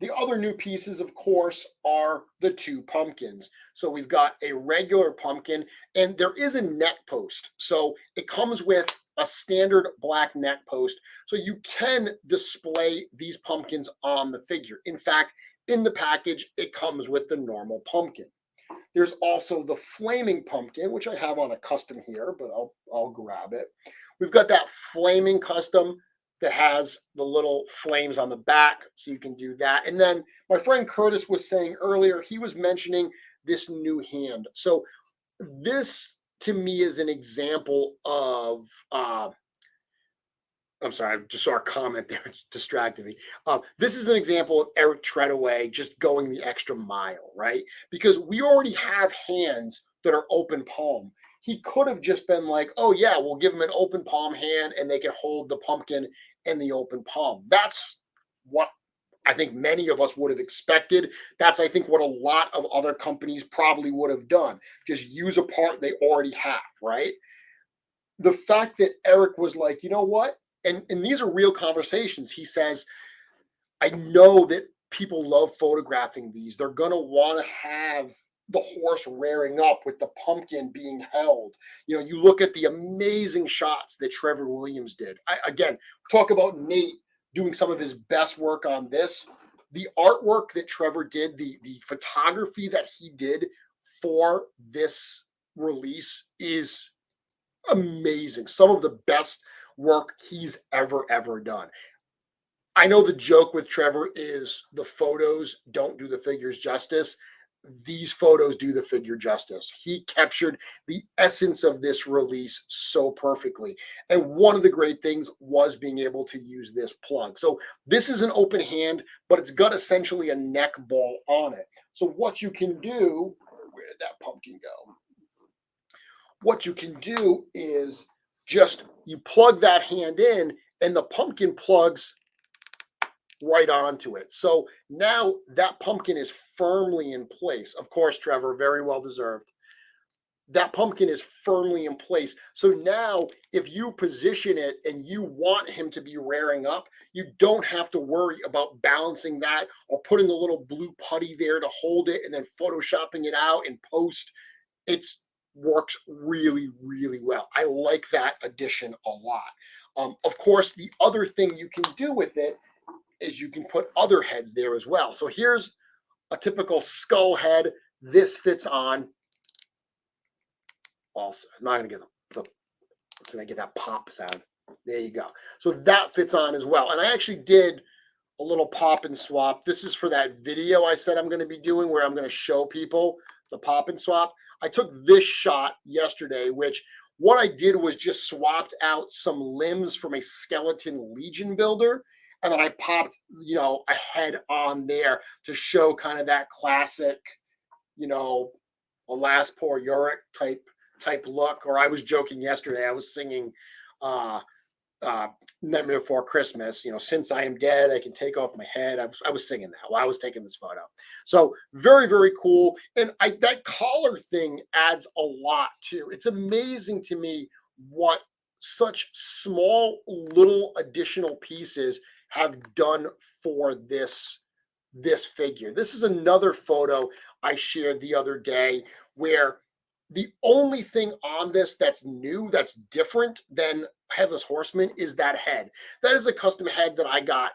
The other new pieces, of course, are the two pumpkins. So we've got a regular pumpkin, and there is a neck post. So it comes with a standard black neck post. So you can display these pumpkins on the figure. In fact, in the package, it comes with the normal pumpkin. There's also the flaming pumpkin, which I have on a custom here, but I'll grab it. We've got that flaming custom that has the little flames on the back, so you can do that. And then my friend Curtis was saying earlier, he was mentioning this new hand. So this to me is an example of, I'm sorry, I just saw a comment there, it distracted me. This is an example of Eric Treadaway just going the extra mile, right? Because we already have hands that are open palm. He could have just been like, oh yeah, we'll give them an open palm hand and they can hold the pumpkin in the open palm. That's what I think many of us would have expected. That's, I think, what a lot of other companies probably would have done. Just use a part they already have, right? The fact that Eric was like, you know what? And these are real conversations. He says, I know that people love photographing these. They're going to want to have the horse rearing up with the pumpkin being held. You know, you look at the amazing shots that Trevor Williams did. Again, talk about Nate doing some of his best work on this. The artwork that Trevor did, the photography that he did for this release is amazing. Some of the best work he's ever done. I know the joke with Trevor is the photos don't do the figures justice. These photos do the figure justice. He captured the essence of this release so perfectly. And one of the great things was being able to use this plug. So this is an open hand, but it's got essentially a neck ball on it. So what you can do, where did that pumpkin go? What you can do is just you plug that hand in and the pumpkin plugs right onto it. So now that pumpkin is firmly in place. Of course, Trevor, very well deserved. That pumpkin is firmly in place. So now if you position it and you want him to be rearing up, you don't have to worry about balancing that or putting a little blue putty there to hold it and then photoshopping it out in post. It's works really, really well. I like that addition a lot. Of course, the other thing you can do with it is you can put other heads there as well. So here's a typical skull head. This fits on. Also, I'm not going to get that pop sound. There you go. So that fits on as well. And I actually did a little pop and swap. This is for that video I said I'm going to be doing where I'm going to show people the pop and swap. I took this shot yesterday, which what I did was just swapped out some limbs from a Skeleton Legion builder. And then I popped, you know, a head on there to show kind of that classic, you know, Alas Poor Yorick type look. Or I was joking yesterday, I was singing Nightmare Before Christmas, you know, since I am dead, I can take off my head. I was singing that while I was taking this photo. So very, very cool. And that collar thing adds a lot too. It's amazing to me what such small little additional pieces have done for this figure. This is another photo I shared the other day where the only thing on this that's new, that's different than Headless Horseman is that head. That is a custom head that I got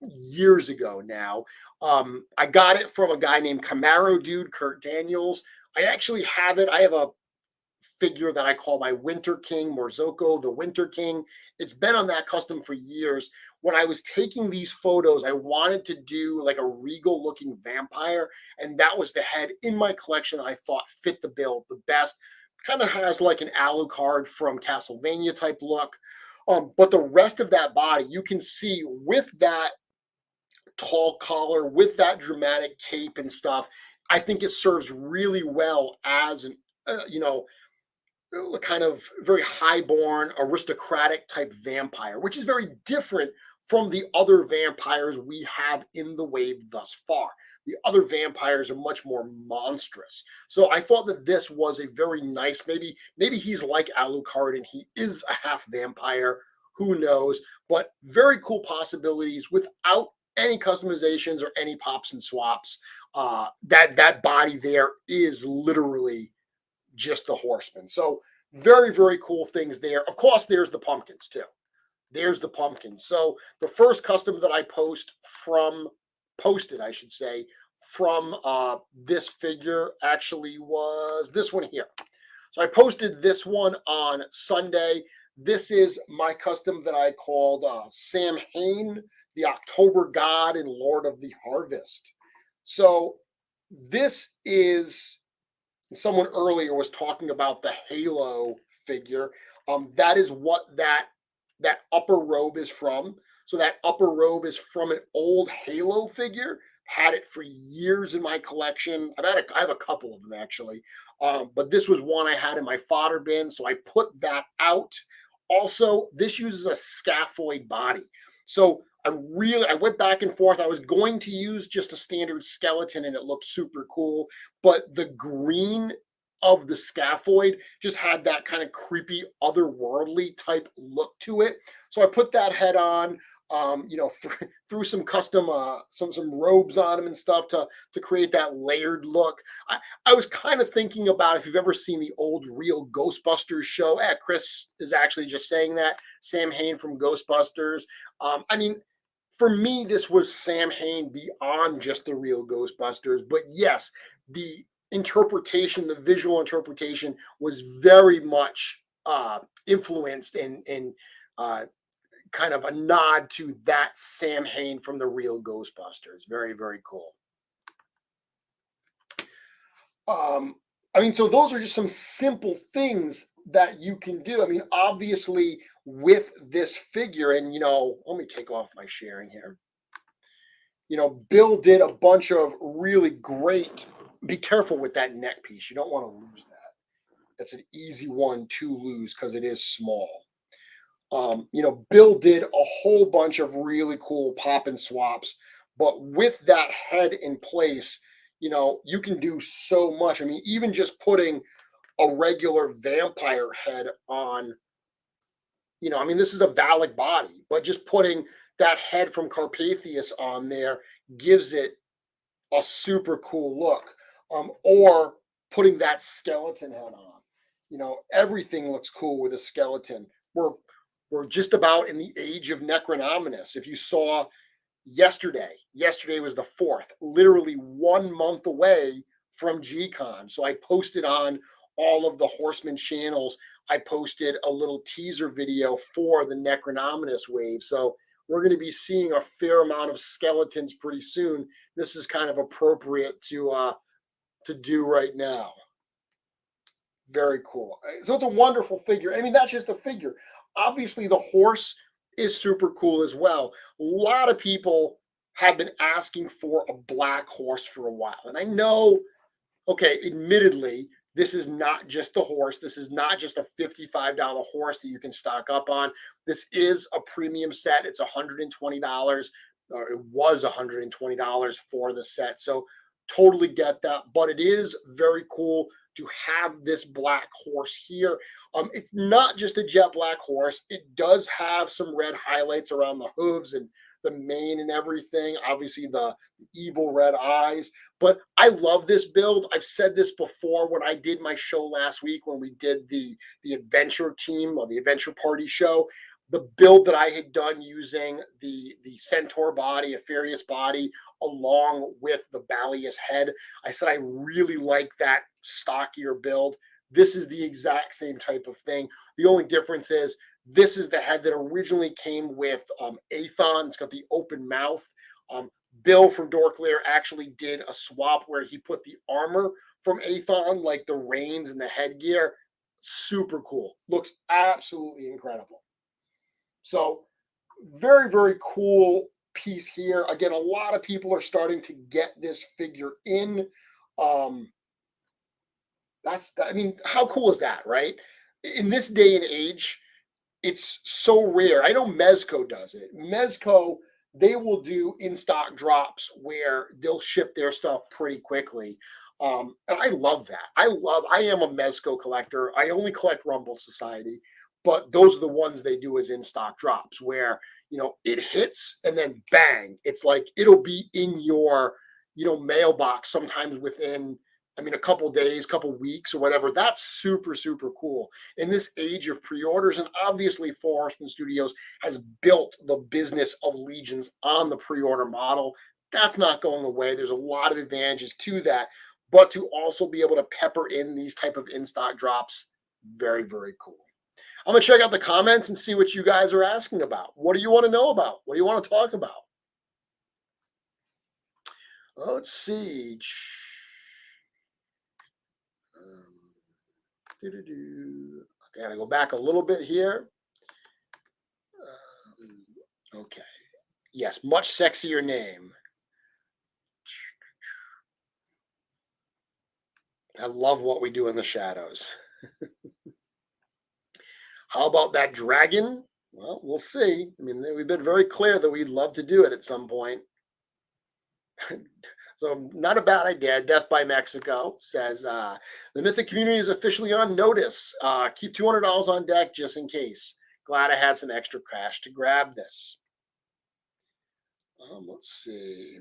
years ago now. I got it from a guy named Camaro Dude, Kurt Daniels. I actually have it. I have a figure that I call my Winter King, Morzoko, the Winter King. It's been on that custom for years. When I was taking these photos, I wanted to do like a regal looking vampire, and that was the head in my collection I thought fit the bill the best. Kind of has like an Alucard from Castlevania type look. But the rest of that body, you can see with that tall collar, with that dramatic cape and stuff, I think it serves really well as an, kind of very highborn, aristocratic type vampire, which is very different from the other vampires we have in the wave thus far. The other vampires are much more monstrous. So I thought that this was a very nice, maybe he's like Alucard and he is a half vampire, who knows, but very cool possibilities without any customizations or any pops and swaps. That body there is literally just the horseman. So very, very cool things there. Of course, there's the pumpkins too. There's the pumpkins. So the first custom that I posted, I should say, from this figure actually was this one here. So I posted this one on Sunday. This is my custom that I called Sam Hain, the October God and Lord of the Harvest. So this is, someone earlier was talking about the Halo figure. That is what that upper robe is from. So that upper robe is from an old Halo figure. Had it for years in my collection. I have a couple of them actually, but this was one I had in my fodder bin, so I put that out. Also, this uses a scaphoid body, so I went back and forth. I was going to use just a standard skeleton and it looked super cool, but the green of the scaphoid just had that kind of creepy otherworldly type look to it. So I put that head on, threw some custom some robes on him and stuff to create that layered look. I was kind of thinking about, if you've ever seen the old real Ghostbusters show. Chris is actually just saying that, Sam Hain from Ghostbusters. I mean, for me, this was Sam Hain beyond just the real Ghostbusters. But yes, the interpretation, the visual interpretation, was very much influenced and kind of a nod to that Sam Hain from the real Ghostbusters. Very, very cool. So those are just some simple things that you can do. Obviously, with this figure, and let me take off my sharing here. Bill did a bunch of really great. Be careful with that neck piece. You don't want to lose that. That's an easy one to lose because it is small. Bill did a whole bunch of really cool pop and swaps, but with that head in place, you can do so much. Even just putting a regular vampire head on, this is a Valak body, but just putting that head from Carpathius on there gives it a super cool look. Or putting that skeleton head on, everything looks cool with a skeleton. We're just about in the age of Necronominus. If you saw yesterday was the 4th, literally 1 month away from G-Con. So I posted on all of the Horseman channels, I posted a little teaser video for the Necronominus wave. So we're going to be seeing a fair amount of skeletons pretty soon. This is kind of appropriate to do right now. Very cool. So it's a wonderful figure. That's just a figure. Obviously, the horse is super cool as well. A lot of people have been asking for a black horse for a while. And I know, okay, admittedly, this is not just the horse. This is not just a $55 horse that you can stock up on. This is a premium set. It's $120, or it was $120 for the set. So Totally get that, but it is very cool to have this black horse here. It's not just a jet black horse. It does have some red highlights around the hooves and the mane and everything. Obviously, the evil red eyes. But I love this build. I've said this before when I did my show last week when we did the adventure team or the adventure party show. The build that I had done using the centaur body, a furious body, along with the Balius head. I said I really like that stockier build. This is the exact same type of thing. The only difference is this is the head that originally came with Aethon. It's got the open mouth. Bill from Dorklear actually did a swap where he put the armor from Aethon, like the reins and the headgear. Super cool. Looks absolutely incredible. So very, very cool piece here. Again, a lot of people are starting to get this figure in. I mean, how cool is that, right? In this day and age, it's so rare. I know Mezco does it. Mezco, they will do in-stock drops where they'll ship their stuff pretty quickly. And I love that. I am a Mezco collector. I only collect Rumble Society, but those are the ones they do as in-stock drops where, it hits and then bang. It's like it'll be in your, mailbox sometimes within, a couple days, couple weeks or whatever. That's super, super cool. In this age of pre-orders, and obviously Horsemen Studios has built the business of Legions on the pre-order model. That's not going away. There's a lot of advantages to that, but to also be able to pepper in these type of in-stock drops, very, very cool. I'm going to check out the comments and see what you guys are asking about. What do you want to know about? What do you want to talk about? Let's see. I got to go back a little bit here. Okay. Yes, much sexier name. I love what we do in the shadows. How about that dragon? Well, we'll see. We've been very clear that we'd love to do it at some point. So not a bad idea. Death by Mexico says, the Mythic community is officially on notice. Keep $200 on deck just in case. Glad I had some extra cash to grab this. Let's see.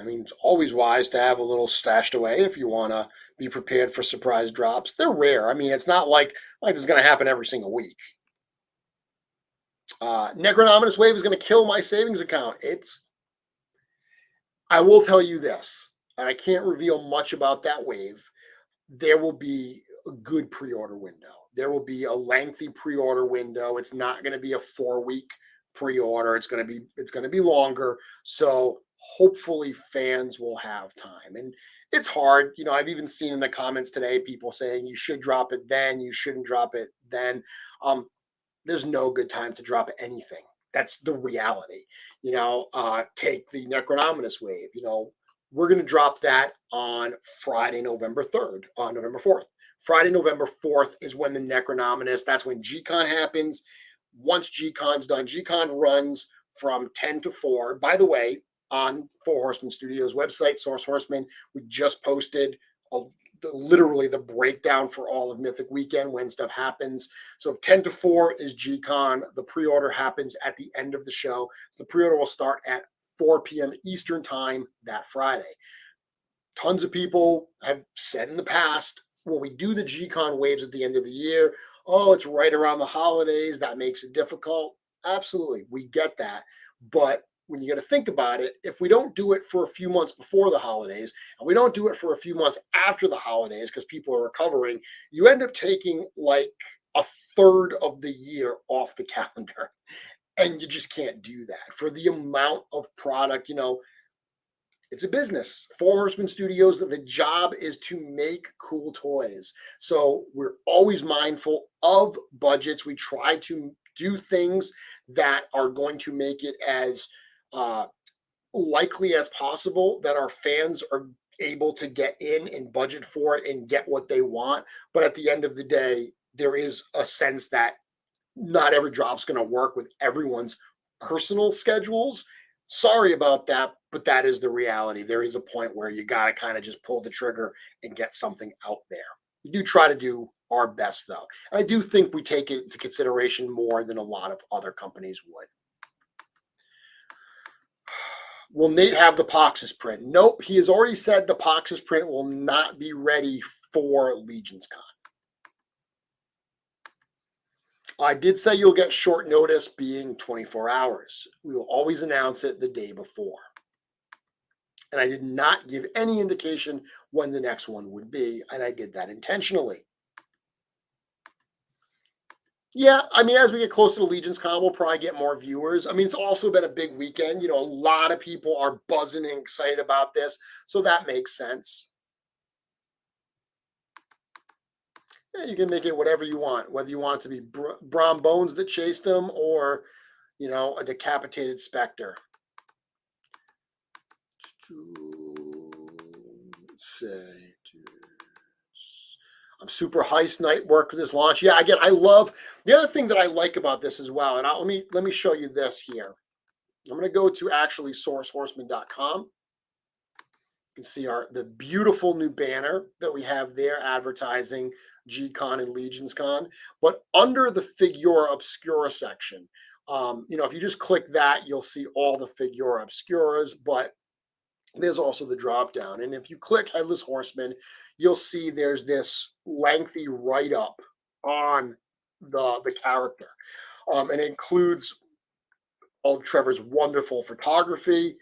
It's always wise to have a little stashed away if you want to be prepared for surprise drops. They're rare. It's not like it's going to happen every single week. Necronominous Wave is going to kill my savings account. I will tell you this, and I can't reveal much about that wave. There will be a good pre-order window. There will be a lengthy pre-order window. It's not going to be a 4-week pre-order. It's going to be longer. So hopefully fans will have time. And it's hard. I've even seen in the comments today people saying you should drop it then, you shouldn't drop it then. There's no good time to drop anything. That's the reality. Take the Necronominous Wave. We're going to drop that on Friday, November 3rd, on November 4th. Friday, November 4th is when the Necronominous, that's when G-Con happens. Once G-Con's done, G-Con runs from 10 to 4. By the way, on Horsemen Studios website, Source Horseman, we just posted literally the breakdown for all of Mythic Weekend when stuff happens. So 10 to 4 is G-Con. The pre-order happens at the end of the show. The pre-order will start at 4 p.m. Eastern time that Friday. Tons of people have said in the past, when we do the G-Con waves at the end of the year, oh, it's right around the holidays. That makes it difficult. Absolutely. We get that. But when you got to think about it, if we don't do it for a few months before the holidays, and we don't do it for a few months after the holidays because people are recovering, you end up taking like a third of the year off the calendar. And you just can't do that for the amount of product. It's a business. Horsemen Studios, the job is to make cool toys. So we're always mindful of budgets. We try to do things that are going to make it as likely as possible that our fans are able to get in and budget for it and get what they want. But at the end of the day, there is a sense that not every drop's going to work with everyone's personal schedules. Sorry about that, but that is the reality. There is a point where you got to kind of just pull the trigger and get something out there. We do try to do our best, though. I do think we take it into consideration more than a lot of other companies would. Will Nate have the Poxus print? Nope. He has already said the Poxus print will not be ready for Legions Con. I did say you'll get short notice, being 24 hours. We will always announce it the day before. And I did not give any indication when the next one would be, and I did that intentionally. Yeah, I mean, as we get closer to Legions Con, we'll probably get more viewers. I mean, it's also been a big weekend. A lot of people are buzzing and excited about this, so that makes sense. Yeah, you can make it whatever you want, whether you want it to be Brom Bones that chased him or, a decapitated specter. I'm super heist night work this launch. Yeah, again, I love the other thing that I like about this as well. And let me show you this here. I'm going to go to actually sourcehorseman.com. You can see the beautiful new banner that we have there advertising G-Con and Legions Con. But under the Figura Obscura section, if you just click that, you'll see all the Figura Obscuras, but there's also the drop down. And if you click Headless Horseman, you'll see there's this lengthy write-up on the character. And it includes all of Trevor's wonderful photography.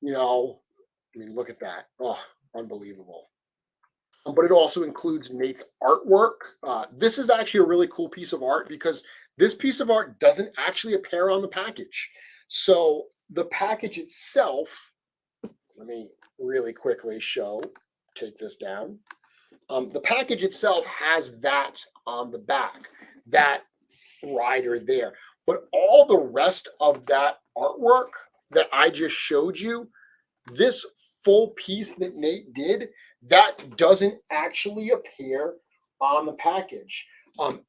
Look at that. Oh, unbelievable. But it also includes Nate's artwork. This is actually a really cool piece of art because this piece of art doesn't actually appear on the package. So the package itself, let me really quickly take this down. The package itself has that on the back, that rider there. But all the rest of that artwork that I just showed you, this full piece that Nate did, that doesn't actually appear on the package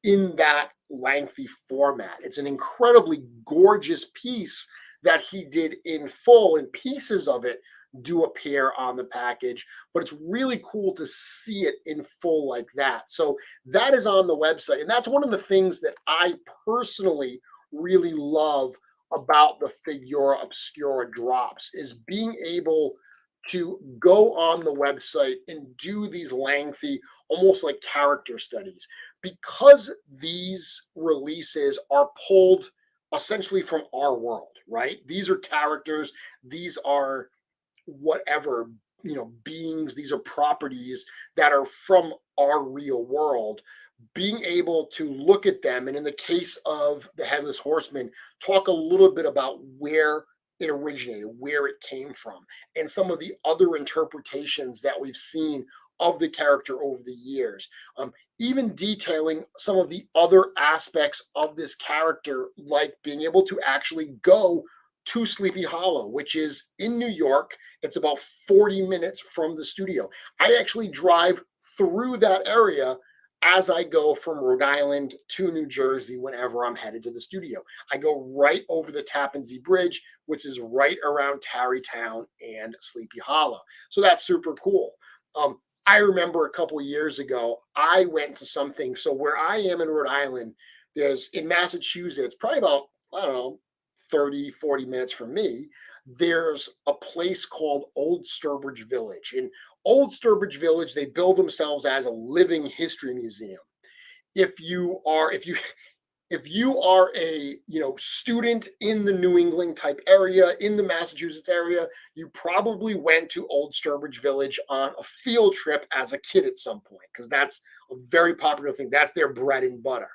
in that lengthy format. It's an incredibly gorgeous piece that he did in full, and pieces of it do appear on the package, but it's really cool to see it in full like that. So that is on the website, and that's one of the things that I personally really love about the Figura Obscura drops, is being able to go on the website and do these lengthy, almost like character studies, because these releases are pulled essentially from our world, right? These are characters, these are whatever, beings, these are properties that are from our real world. Being able to look at them, and in the case of the Headless Horseman, talk a little bit about where it originated, where it came from, and some of the other interpretations that we've seen of the character over the years. Even detailing some of the other aspects of this character, like being able to actually go to Sleepy Hollow, which is in New York. It's about 40 minutes from the studio. I actually drive through that area as I go from Rhode Island to New Jersey whenever I'm headed to the studio. I go right over the Tappan Zee Bridge, which is right around Tarrytown and Sleepy Hollow. So that's super cool. I remember a couple of years ago, I went to something. So where I am in Rhode Island, in Massachusetts, probably about, 30, 40 minutes from me, there's a place called Old Sturbridge Village. In Old Sturbridge Village, they build themselves as a living history museum. If you are a student in the New England type area, in the Massachusetts area, you probably went to Old Sturbridge Village on a field trip as a kid at some point, because that's a very popular thing. That's their bread and butter.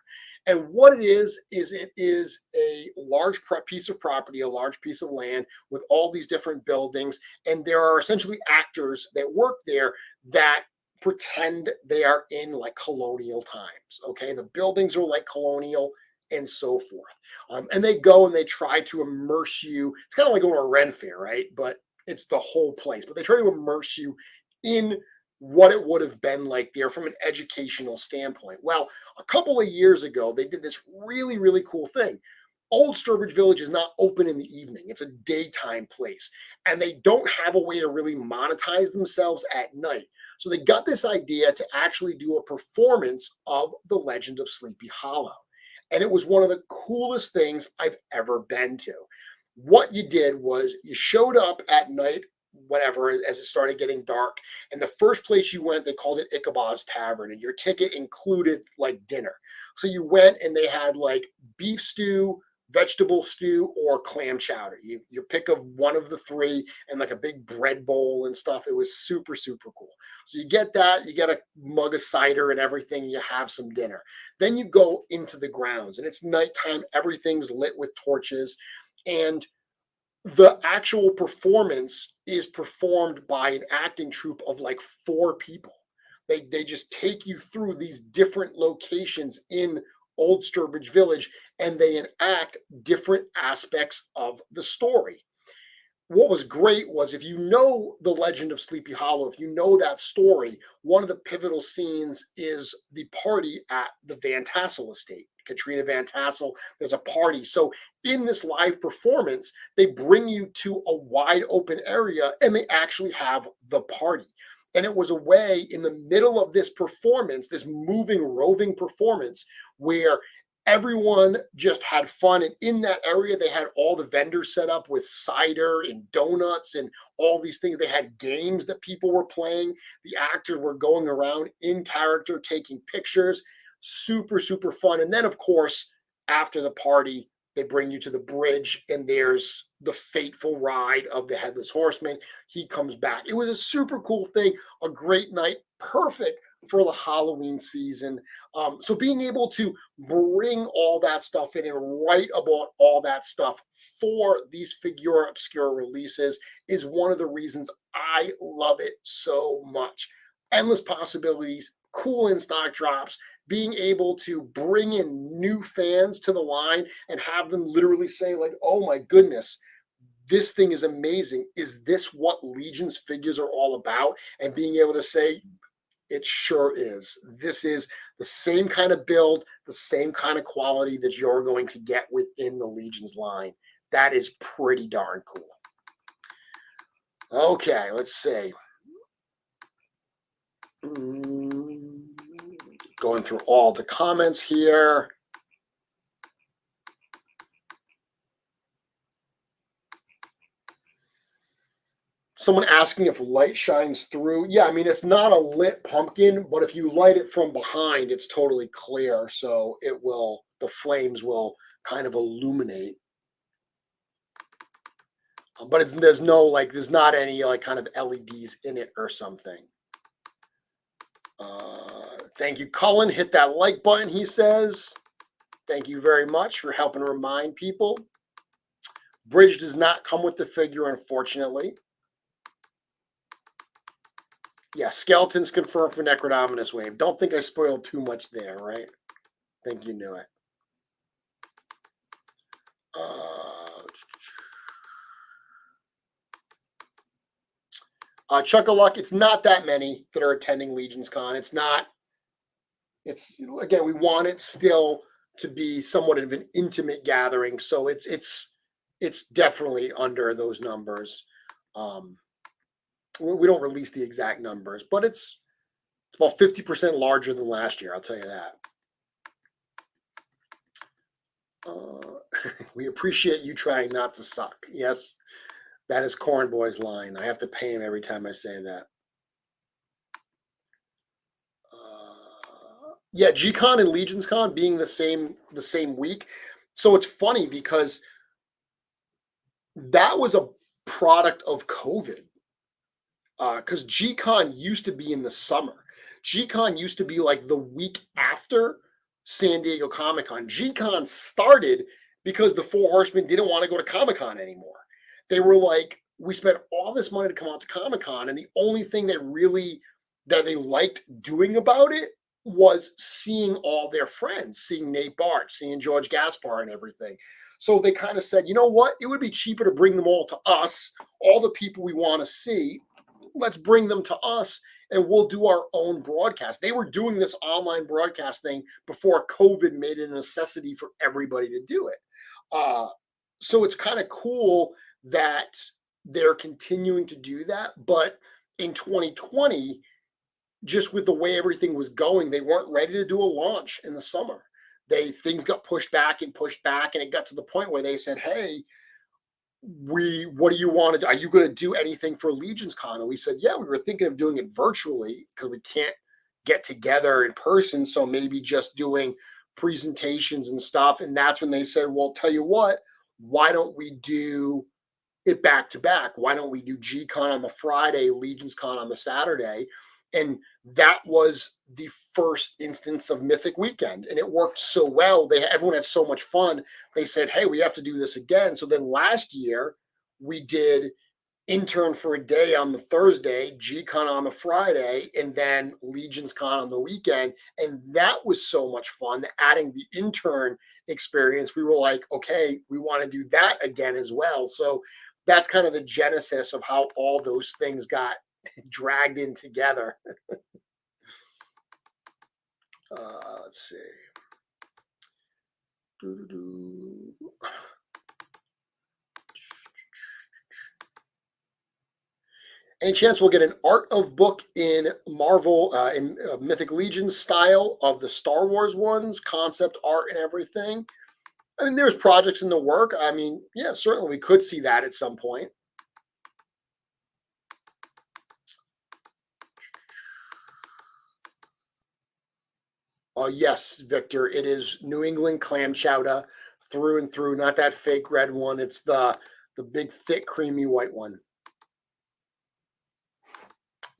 And what it is it is a large piece of property, a large piece of land with all these different buildings. And there are essentially actors that work there that pretend they are in like colonial times. Okay. The buildings are like colonial and so forth. And they go and they try to immerse you. It's kind of like going to a Ren fair, right? But it's the whole place. But they try to immerse you in what it would have been like there from an educational standpoint. Well, a couple of years ago, they did this really, really cool thing. Old Sturbridge Village is not open in the evening. It's a daytime place, and they don't have a way to really monetize themselves at night. So they got this idea to actually do a performance of The Legend of Sleepy Hollow. And it was one of the coolest things I've ever been to. What you did was you showed up at night, whatever, as it started getting dark. And the first place you went, they called it Ichabod's Tavern, and your ticket included like dinner. So you went and they had like beef stew, vegetable stew, or clam chowder. You pick of one of the three, and like a big bread bowl and stuff. It was super, super cool. So you get that, you get a mug of cider and everything, and you have some dinner. Then you go into the grounds, and it's nighttime. Everything's lit with torches, and the actual performance is performed by an acting troupe of like 4 people. They just take you through these different locations in Old Sturbridge Village, and they enact different aspects of the story. What was great was, if you know the Legend of Sleepy Hollow, if you know that story, one of the pivotal scenes is the party at the Van Tassel estate. Katrina Van Tassel, there's a party. So in this live performance, they bring you to a wide open area and they actually have the party. And it was a way in the middle of this performance, this moving, roving performance, where everyone just had fun. And in that area, they had all the vendors set up with cider and donuts and all these things. They had games that people were playing. The actors were going around in character, taking pictures. Super, super fun. And then, of course, after the party, they bring you to the bridge, and there's the fateful ride of the Headless Horseman. He comes back. It was a super cool thing, a great night, perfect for the Halloween season. So being able to bring all that stuff in and write about all that stuff for these Figura Obscura releases is one of the reasons I love it so much. Endless possibilities, cool in-stock drops, being able to bring in new fans to the line and have them literally say like, oh my goodness, this thing is amazing. Is this what Legion's figures are all about? And being able to say, it sure is. This is the same kind of build, the same kind of quality that you're going to get within the Legion's line. That is pretty darn cool. Okay, let's see. Going through all the comments here. Someone asking if light shines through. Yeah, I mean, it's not a lit pumpkin, but if you light it from behind, it's totally clear. So it will, the flames will kind of illuminate. But there's no, like, there's not any like kind of LEDs in it or something. Thank you, Cullen. Hit that like button, he says. Thank you very much for helping remind people. Bridge does not come with the figure, unfortunately. Yeah, skeletons confirmed for Necrodominus Wave. Don't think I spoiled too much there, right? Think you knew it. Chuck-a-Luck, it's not that many that are attending Legion's Con. It's not, it's, again, we want it still to be somewhat of an intimate gathering. So it's definitely under those numbers. We don't release the exact numbers, but it's about 50% larger than last year. I'll tell you that. We appreciate you trying not to suck. Yes, that is Corn Boy's line. I have to pay him every time I say that. Yeah, G-Con and Legion's Con being the same week. So it's funny because that was a product of COVID. Because G-Con used to be in the summer. G-Con used to be like the week after San Diego Comic-Con. G-Con started because the Four Horsemen didn't want to go to Comic-Con anymore. They were like, we spent all this money to come out to Comic-Con, and the only thing that they liked doing about it was seeing all their friends, seeing Nate Bart, seeing George Gaspar and everything. So they kind of said, you know what? It would be cheaper to bring them all to us, all the people we want to see. Let's bring them to us and we'll do our own broadcast. They were doing this online broadcast thing before COVID made it a necessity for everybody to do it. Uh, so it's kind of cool that they're continuing to do that. But in 2020, just with the way everything was going, they weren't ready to do a launch in the summer. Things got pushed back, and it got to the point where they said, "Hey, what do you want to do? Are you going to do anything for Legion's Con?" And we said, "Yeah, we were thinking of doing it virtually because we can't get together in person. So maybe just doing presentations and stuff." And that's when they said, "Well, tell you what, why don't we do it back to back? Why don't we do G-Con on the Friday, Legion's Con on the Saturday?" And that was the first instance of Mythic Weekend, and it worked so well. Everyone had so much fun. They said, "Hey, we have to do this again." So then last year we did Intern for a day on the Thursday, G-Con on the Friday, and then Legion's Con on the weekend. And that was so much fun. Adding the intern experience, we were like, okay, we want to do that again as well. So that's kind of the genesis of how all those things got dragged in together. Let's see. Doo-doo-doo. Any chance we'll get an art of book in Marvel, in Mythic Legion style of the Star Wars ones, concept art and everything? I mean, there's projects in the work. I mean, yeah, certainly we could see that at some point. Yes, Victor, it is New England clam chowder through and through, not that fake red one. It's the big, thick, creamy white one.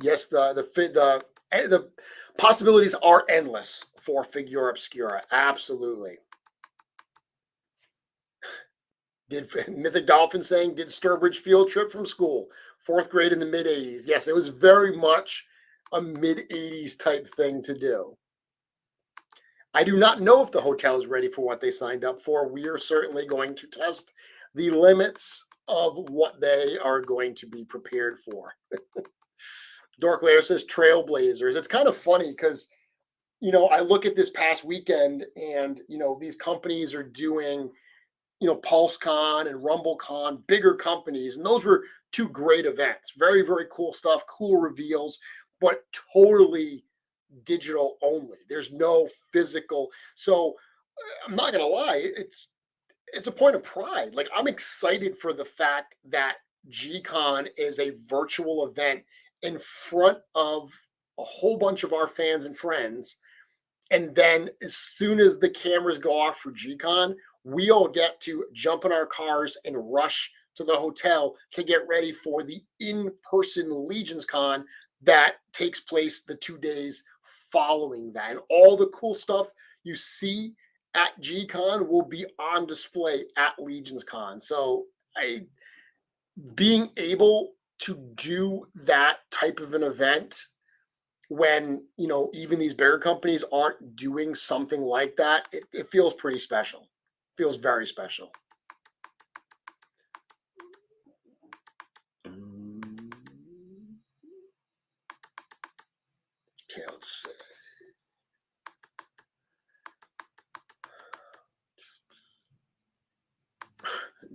Yes, the possibilities are endless for Figura Obscura. Absolutely. Did Mythic Dolphin saying, did Sturbridge field trip from school, fourth grade in the mid 80s? Yes, it was very much a mid 80s type thing to do. I do not know if the hotel is ready for what they signed up for. We are certainly going to test the limits of what they are going to be prepared for. Dork Lair says Trailblazers. It's kind of funny because, I look at this past weekend and, these companies are doing, PulseCon and RumbleCon, bigger companies. And those were two great events. Very, very cool stuff, cool reveals, but totally digital only. There's no physical. So I'm not gonna lie, it's a point of pride. Like, I'm excited for the fact that G-Con is a virtual event in front of a whole bunch of our fans and friends. And then as soon as the cameras go off for G-Con, we all get to jump in our cars and rush to the hotel to get ready for the in-person Legions Con that takes place the 2 days following that. And all the cool stuff you see at G-Con will be on display at Legions Con. So being able to do that type of an event when, even these bigger companies aren't doing something like that, it feels pretty special. Feels very special. Okay, let's see.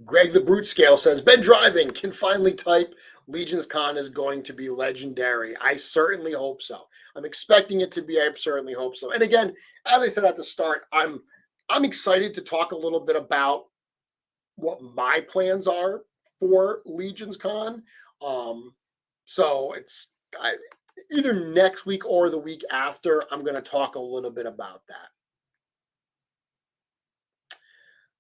Greg the Brute Scale says, been driving, can finally type. Legion's Con is going to be legendary. I certainly hope so. I'm expecting it to be. I certainly hope so. And again, as I said at the start, I'm excited to talk a little bit about what my plans are for Legion's Con. So either next week or the week after, I'm going to talk a little bit about that.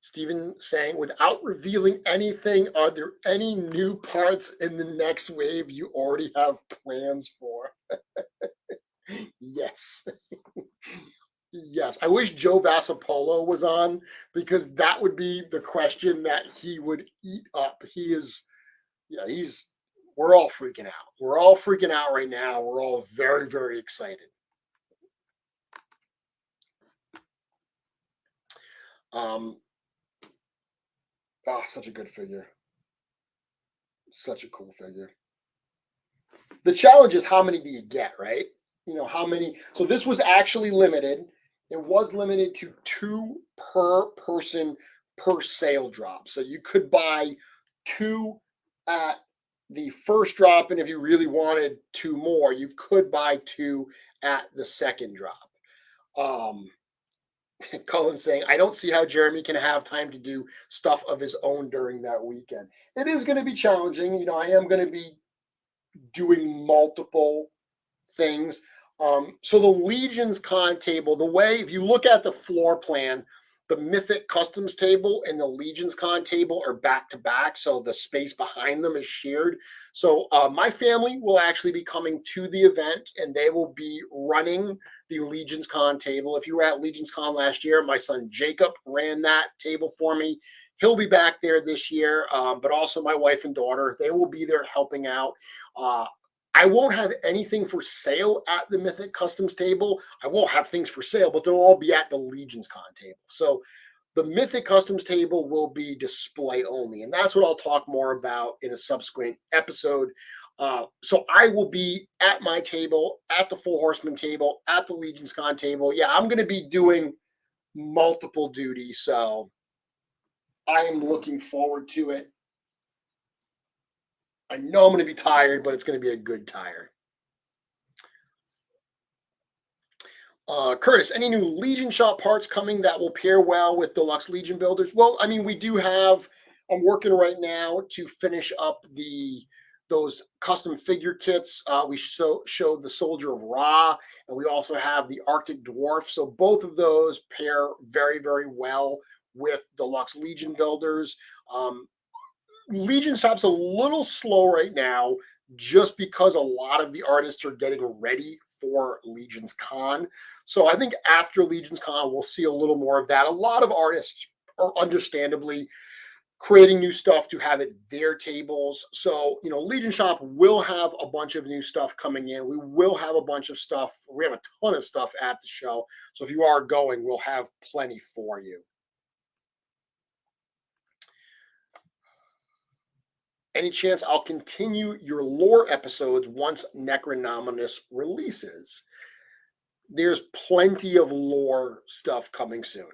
Stephen saying, without revealing anything, are there any new parts in the next wave you already have plans for? Yes. Yes. I wish Joe Vassapolo was on, because that would be the question that he would eat up. We're all freaking out. We're all freaking out right now. We're all very, very excited. Such a good figure. Such a cool figure. The challenge is how many do you get, right? You know, how many. So this was actually limited. It was limited to 2 per person per sale drop. So you could buy 2 at the first drop. And if you really wanted 2 more, you could buy 2 at the second drop. Um, Cullen saying, I don't see how Jeremy can have time to do stuff of his own during that weekend. It is going to be challenging. You know, I am going to be doing multiple things. So the Legions con table, the way, if you look at the floor plan, the Mythic customs table and the Legions con table are back to back. So the space behind them is shared. So my family will actually be coming to the event and they will be running the Legions con table. If you were at Legions con last year, my son Jacob ran that table for me. He'll be back there this year, but also my wife and daughter, they will be there helping out. Uh, I won't have anything for sale at the Mythic Customs table. I won't have things for sale, but they'll all be at the Legions Con table. So the Mythic Customs table will be display only, and that's what I'll talk more about in a subsequent episode. So I will be at my table, at the Full Horseman table, at the Legions Con table. Yeah, I'm going to be doing multiple duties, so I am looking forward to it. I know I'm going to be tired, but it's going to be a good tire. Curtis, any new Legion shop parts coming that will pair well with Deluxe Legion builders? Well, I mean, we do have. I'm working right now to finish up those custom figure kits. We showed the Soldier of Ra, and we also have the Arctic Dwarf. So both of those pair very, very well with Deluxe Legion builders. Legion shop's a little slow right now just because a lot of the artists are getting ready for Legion's Con. So I think after Legion's Con, we'll see a little more of that. A lot of artists are understandably creating new stuff to have at their tables. So, you know, Legion Shop will have a bunch of new stuff coming in. We will have a bunch of stuff. We have a ton of stuff at the show. So if you are going, we'll have plenty for you. Any chance I'll continue your lore episodes once Necronominus releases? There's plenty of lore stuff coming soon.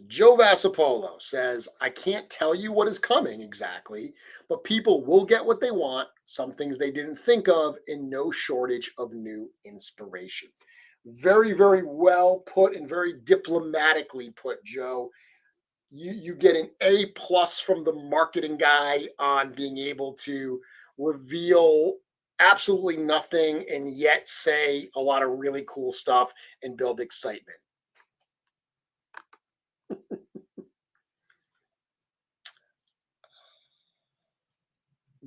Joe Vassapolo says, I can't tell you what is coming exactly, but people will get what they want, some things they didn't think of, and no shortage of new inspiration. Very, very well put and very diplomatically put, Joe. You get an A plus from the marketing guy on being able to reveal absolutely nothing and yet say a lot of really cool stuff and build excitement.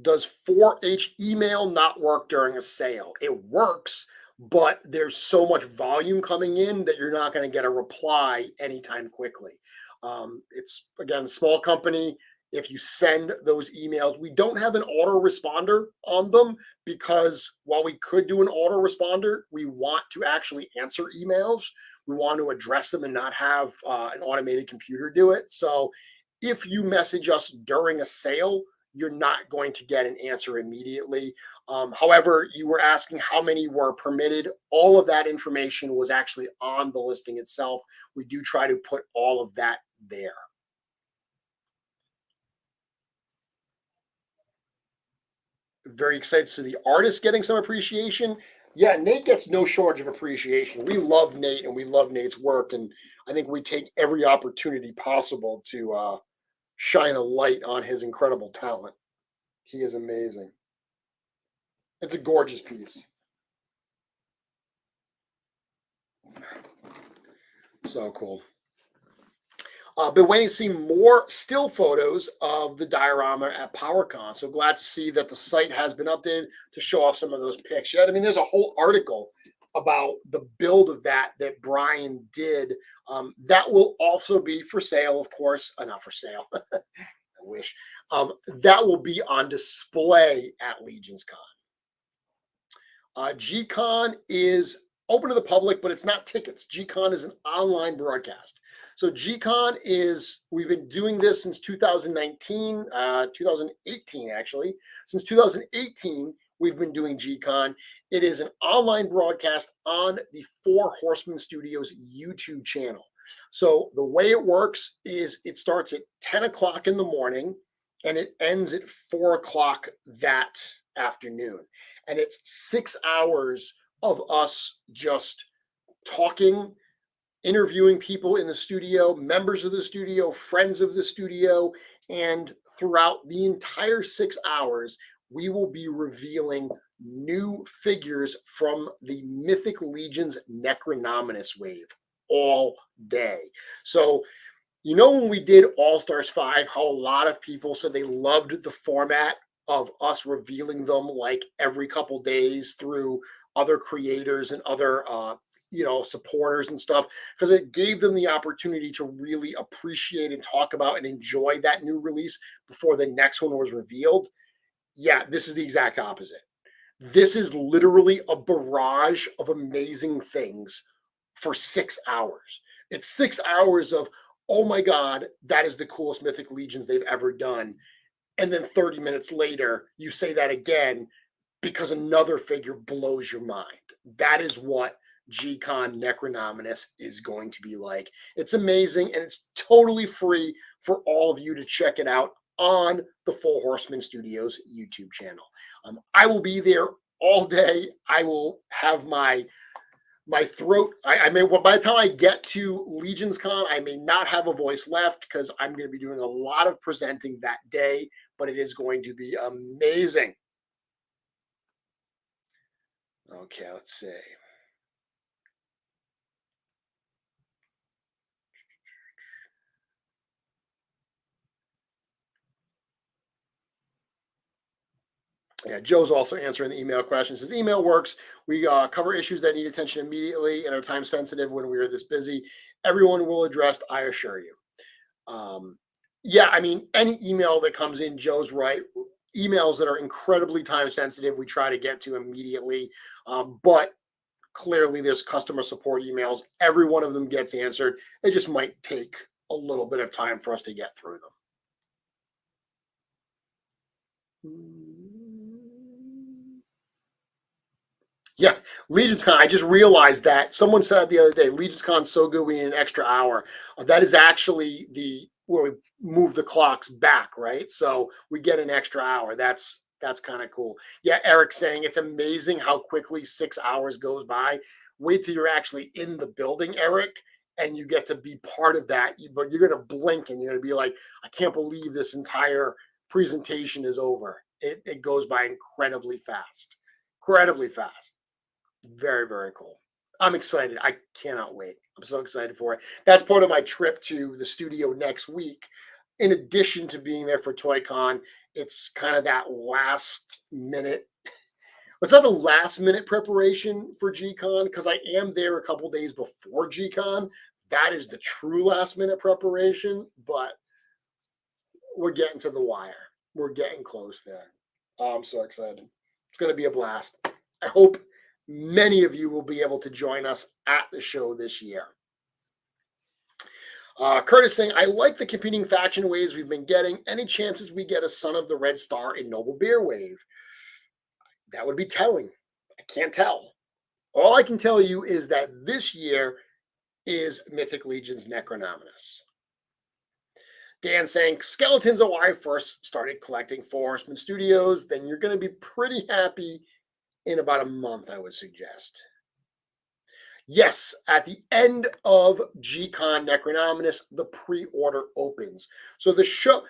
Does 4H email not work during a sale? It works, but there's so much volume coming in that you're not going to get a reply anytime quickly. It's, again, a small company. If you send those emails, we don't have an autoresponder on them because while we could do an autoresponder, we want to actually answer emails. We want to address them and not have an automated computer do it. So if you message us during a sale, you're not going to get an answer immediately. However, you were asking how many were permitted. All of that information was actually on the listing itself. We do try to put all of that there. Very excited to see the artist getting some appreciation. Yeah, Nate gets no shortage of appreciation. We love Nate and we love Nate's work. And I think we take every opportunity possible to shine a light on his incredible talent. He is amazing. It's a gorgeous piece. So cool. Been waiting to see more still photos of the diorama at PowerCon. So glad to see that the site has been updated to show off some of those pics. Yeah, I mean, there's a whole article about the build of that Brian did. That will also be for sale, of course. Not for sale. I wish. That will be on display at Legion's Con. G-Con is open to the public, but it's not tickets. G-Con is an online broadcast. So G-Con is, we've been doing this since 2019, 2018 actually. Since 2018, we've been doing G-Con. It is an online broadcast on the Horsemen Studios YouTube channel. So the way it works is it starts at 10 o'clock in the morning and it ends at 4 o'clock that afternoon. And it's 6 hours of us just talking, interviewing people in the studio, members of the studio, friends of the studio, and throughout the entire 6 hours, we will be revealing new figures from the Mythic Legion's Necronominus wave all day. So, you know, when we did All Stars 5, how a lot of people said they loved the format of us revealing them like every couple days through other creators and other supporters and stuff, because it gave them the opportunity to really appreciate and talk about and enjoy that new release before the next one was revealed. Yeah, this is the exact opposite. This is literally a barrage of amazing things for 6 hours. It's 6 hours of, oh my God, that is the coolest Mythic Legions they've ever done. And then 30 minutes later, you say that again because another figure blows your mind. That is what G-Con Necronominus is going to be like. It's amazing, and it's totally free for all of you to check it out on the Horsemen Studios YouTube channel. I will be there all day. I will have my throat. I may, by the time I get to Legions Con, I may not have a voice left because I'm going to be doing a lot of presenting that day, but it is going to be amazing. Okay, let's see. Yeah, Joe's also answering the email questions. His email works. We cover issues that need attention immediately and are time sensitive when we are this busy. Everyone will address, I assure you. Yeah, I mean, any email that comes in, Joe's right. Emails that are incredibly time sensitive, we try to get to immediately. But clearly, there's customer support emails. Every one of them gets answered. It just might take a little bit of time for us to get through them. Yeah, Legion's Con. I just realized that someone said the other day, Legion's Con's so good we need an extra hour. That is actually the where we move the clocks back, right? So we get an extra hour. That's kind of cool. Yeah, Eric's saying it's amazing how quickly 6 hours goes by. Wait till you're actually in the building, Eric, and you get to be part of that. But you're gonna blink and you're gonna be like, I can't believe this entire presentation is over. It goes by incredibly fast. Incredibly fast. Very, very cool. I'm excited. I cannot wait. I'm so excited for it. That's part of my trip to the studio next week. In addition to being there for Toy Con, it's kind of that last minute. It's not the last minute preparation for G-Con because I am there a couple days before G-Con. That is the true last minute preparation, but we're getting to the wire. We're getting close there. Oh, I'm so excited. It's going to be a blast. I hope many of you will be able to join us at the show this year. Curtis saying, I like the competing faction waves we've been getting. Any chances we get a Son of the Red Star in Noble Beer wave? That would be telling. I can't tell. All I can tell you is that this year is Mythic Legion's Necronominus. Dan saying, skeletons are why I first started collecting Horsemen Studios. Then you're going to be pretty happy in about a month, I would suggest. Yes, at the end of G-Con Necronominus, the pre-order opens. So the show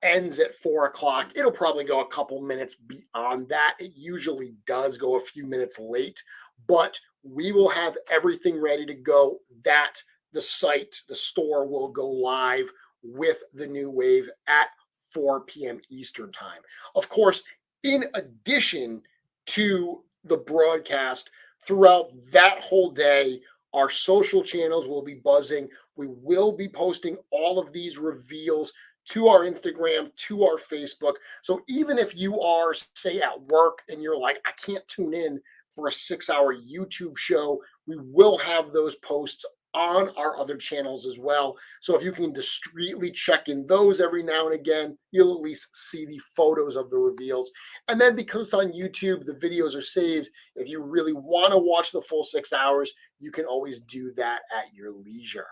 ends at 4 o'clock. It'll probably go a couple minutes beyond that. It usually does go a few minutes late, but we will have everything ready to go. That the store will go live with the new wave at 4 p.m. Eastern time. Of course, in addition to the broadcast, throughout that whole day, our social channels will be buzzing. We will be posting all of these reveals to our Instagram, to our Facebook. So even if you are, say, at work and you're like, I can't tune in for a 6-hour YouTube show. We will have those posts on our other channels as well. So if you can discreetly check in those every now and again, you'll at least see the photos of the reveals. And then because it's on YouTube, the videos are saved. If you really want to watch the full 6 hours, you can always do that at your leisure.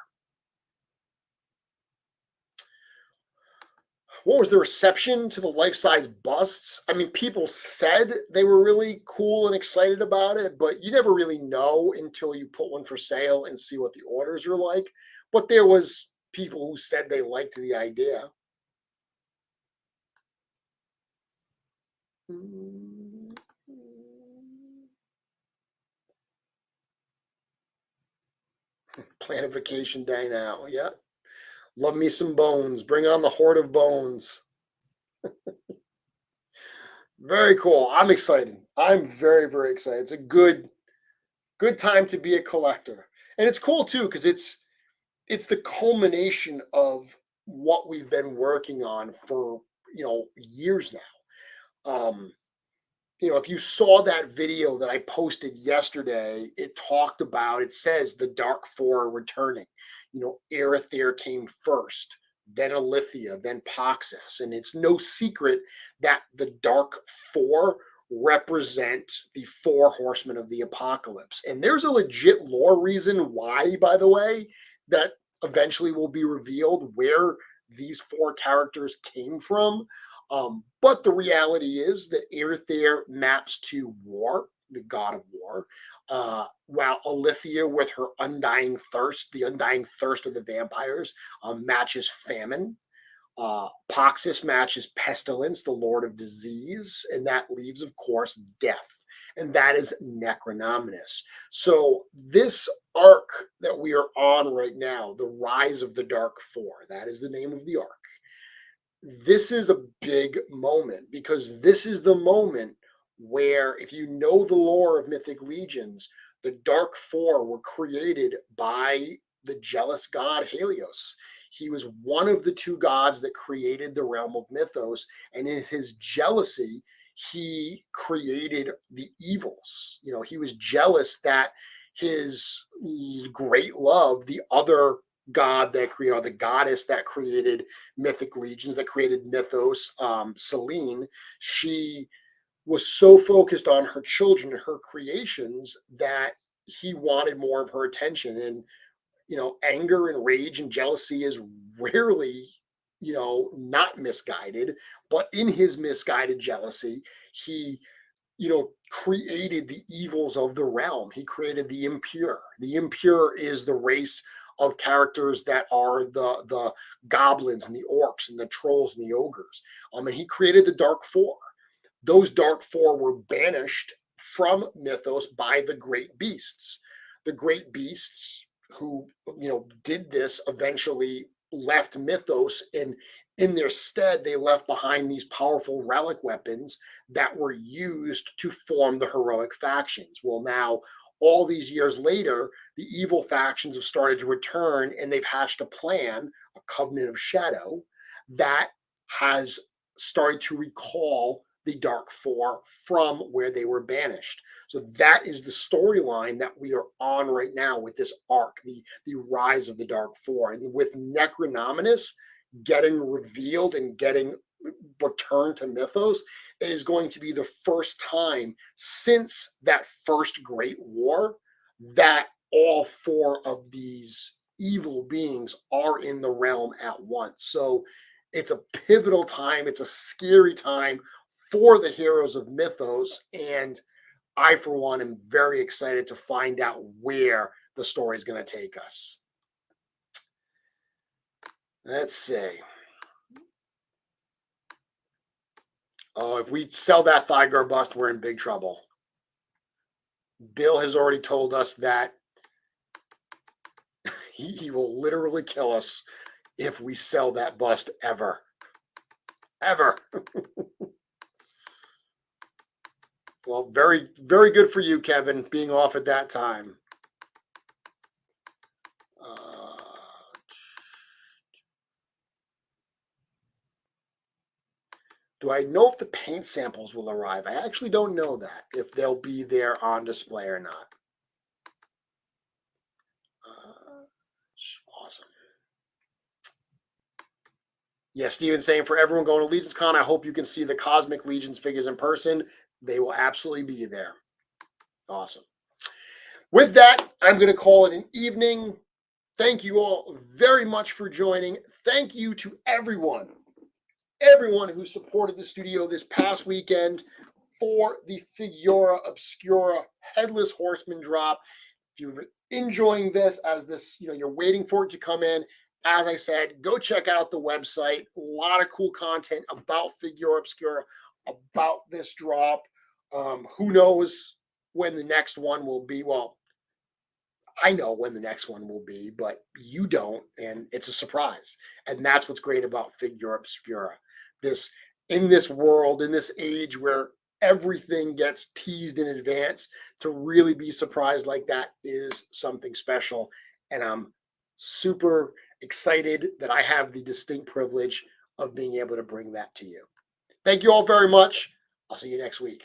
What was the reception to the life-size busts? I mean, people said they were really cool and excited about it, but you never really know until you put one for sale and see what the orders are like. But there was people who said they liked the idea. Plan a vacation day now. Yeah. Love me some bones. Bring on the horde of bones. Very cool. I'm excited. I'm very, very excited. It's a good time to be a collector. And it's cool too, because it's the culmination of what we've been working on for years now. If you saw that video that I posted yesterday, it says the Dark Four are returning. Arethyr came first, then Alithia, then Paxis. And it's no secret that the Dark Four represent the four horsemen of the apocalypse. And there's a legit lore reason why, by the way, that eventually will be revealed where these four characters came from. But the reality is that Arethyr maps to war, the god of war, while Alithia, with her undying thirst, the undying thirst of the vampires, matches famine. Paxis matches pestilence, the lord of disease, and that leaves, of course, death, and that is Necronominus. So this arc that we are on right now, the Rise of the Dark Four, that is the name of the arc. This is a big moment because this is the moment where, if you know the lore of Mythic Legions, the Dark Four were created by the jealous god Helios. He was one of the two gods that created the realm of Mythos, and in his jealousy, he created the evils. He was jealous that his great love, the other god that created, or the goddess that created Mythic Legions, that created Mythos, Selene, she was so focused on her children and her creations that he wanted more of her attention. And anger and rage and jealousy is rarely, not misguided, but in his misguided jealousy, he created the evils of the realm. He created the impure. The impure is the race of characters that are the goblins and the orcs and the trolls and the ogres. And he created the Dark Four. Those Dark Four were banished from Mythos by the great beasts. The great beasts who did this eventually left Mythos, and in their stead they left behind these powerful relic weapons that were used to form the heroic factions. Well, now all these years later, the evil factions have started to return, and they've hatched a plan, a covenant of shadow, that has started to recall the Dark Four from where they were banished. So that is the storyline that we are on right now with this arc, the Rise of the Dark Four. And with Necronominus getting revealed and getting returned to Mythos, it is going to be the first time since that first Great War that all four of these evil beings are in the realm at once. So it's a pivotal time. It's a scary time for the heroes of Mythos. And I, for one, am very excited to find out where the story is going to take us. Let's see. Oh, if we sell that Figura bust, we're in big trouble. Bill has already told us that he will literally kill us if we sell that bust ever. Ever. Well, very, very good for you, Kevin, being off at that time. Do I know if the paint samples will arrive? I actually don't know that, if they'll be there on display or not. Awesome. Yeah, Steven saying for everyone going to Legion's Con, I hope you can see the Cosmic Legions figures in person. They will absolutely be there. Awesome. With that, I'm going to call it an evening. Thank you all very much for joining. Thank you to everyone who supported the studio this past weekend for the Figura Obscura Headless Horseman drop. If you're enjoying this as this, you're waiting for it to come in, as I said, go check out the website. A lot of cool content about Figura Obscura, about this drop. Who knows when the next one will be? Well, I know when the next one will be, but you don't, and it's a surprise. And that's what's great about Figura Obscura. In this world, in this age where everything gets teased in advance, to really be surprised like that is something special. And I'm super excited that I have the distinct privilege of being able to bring that to you. Thank you all very much. I'll see you next week.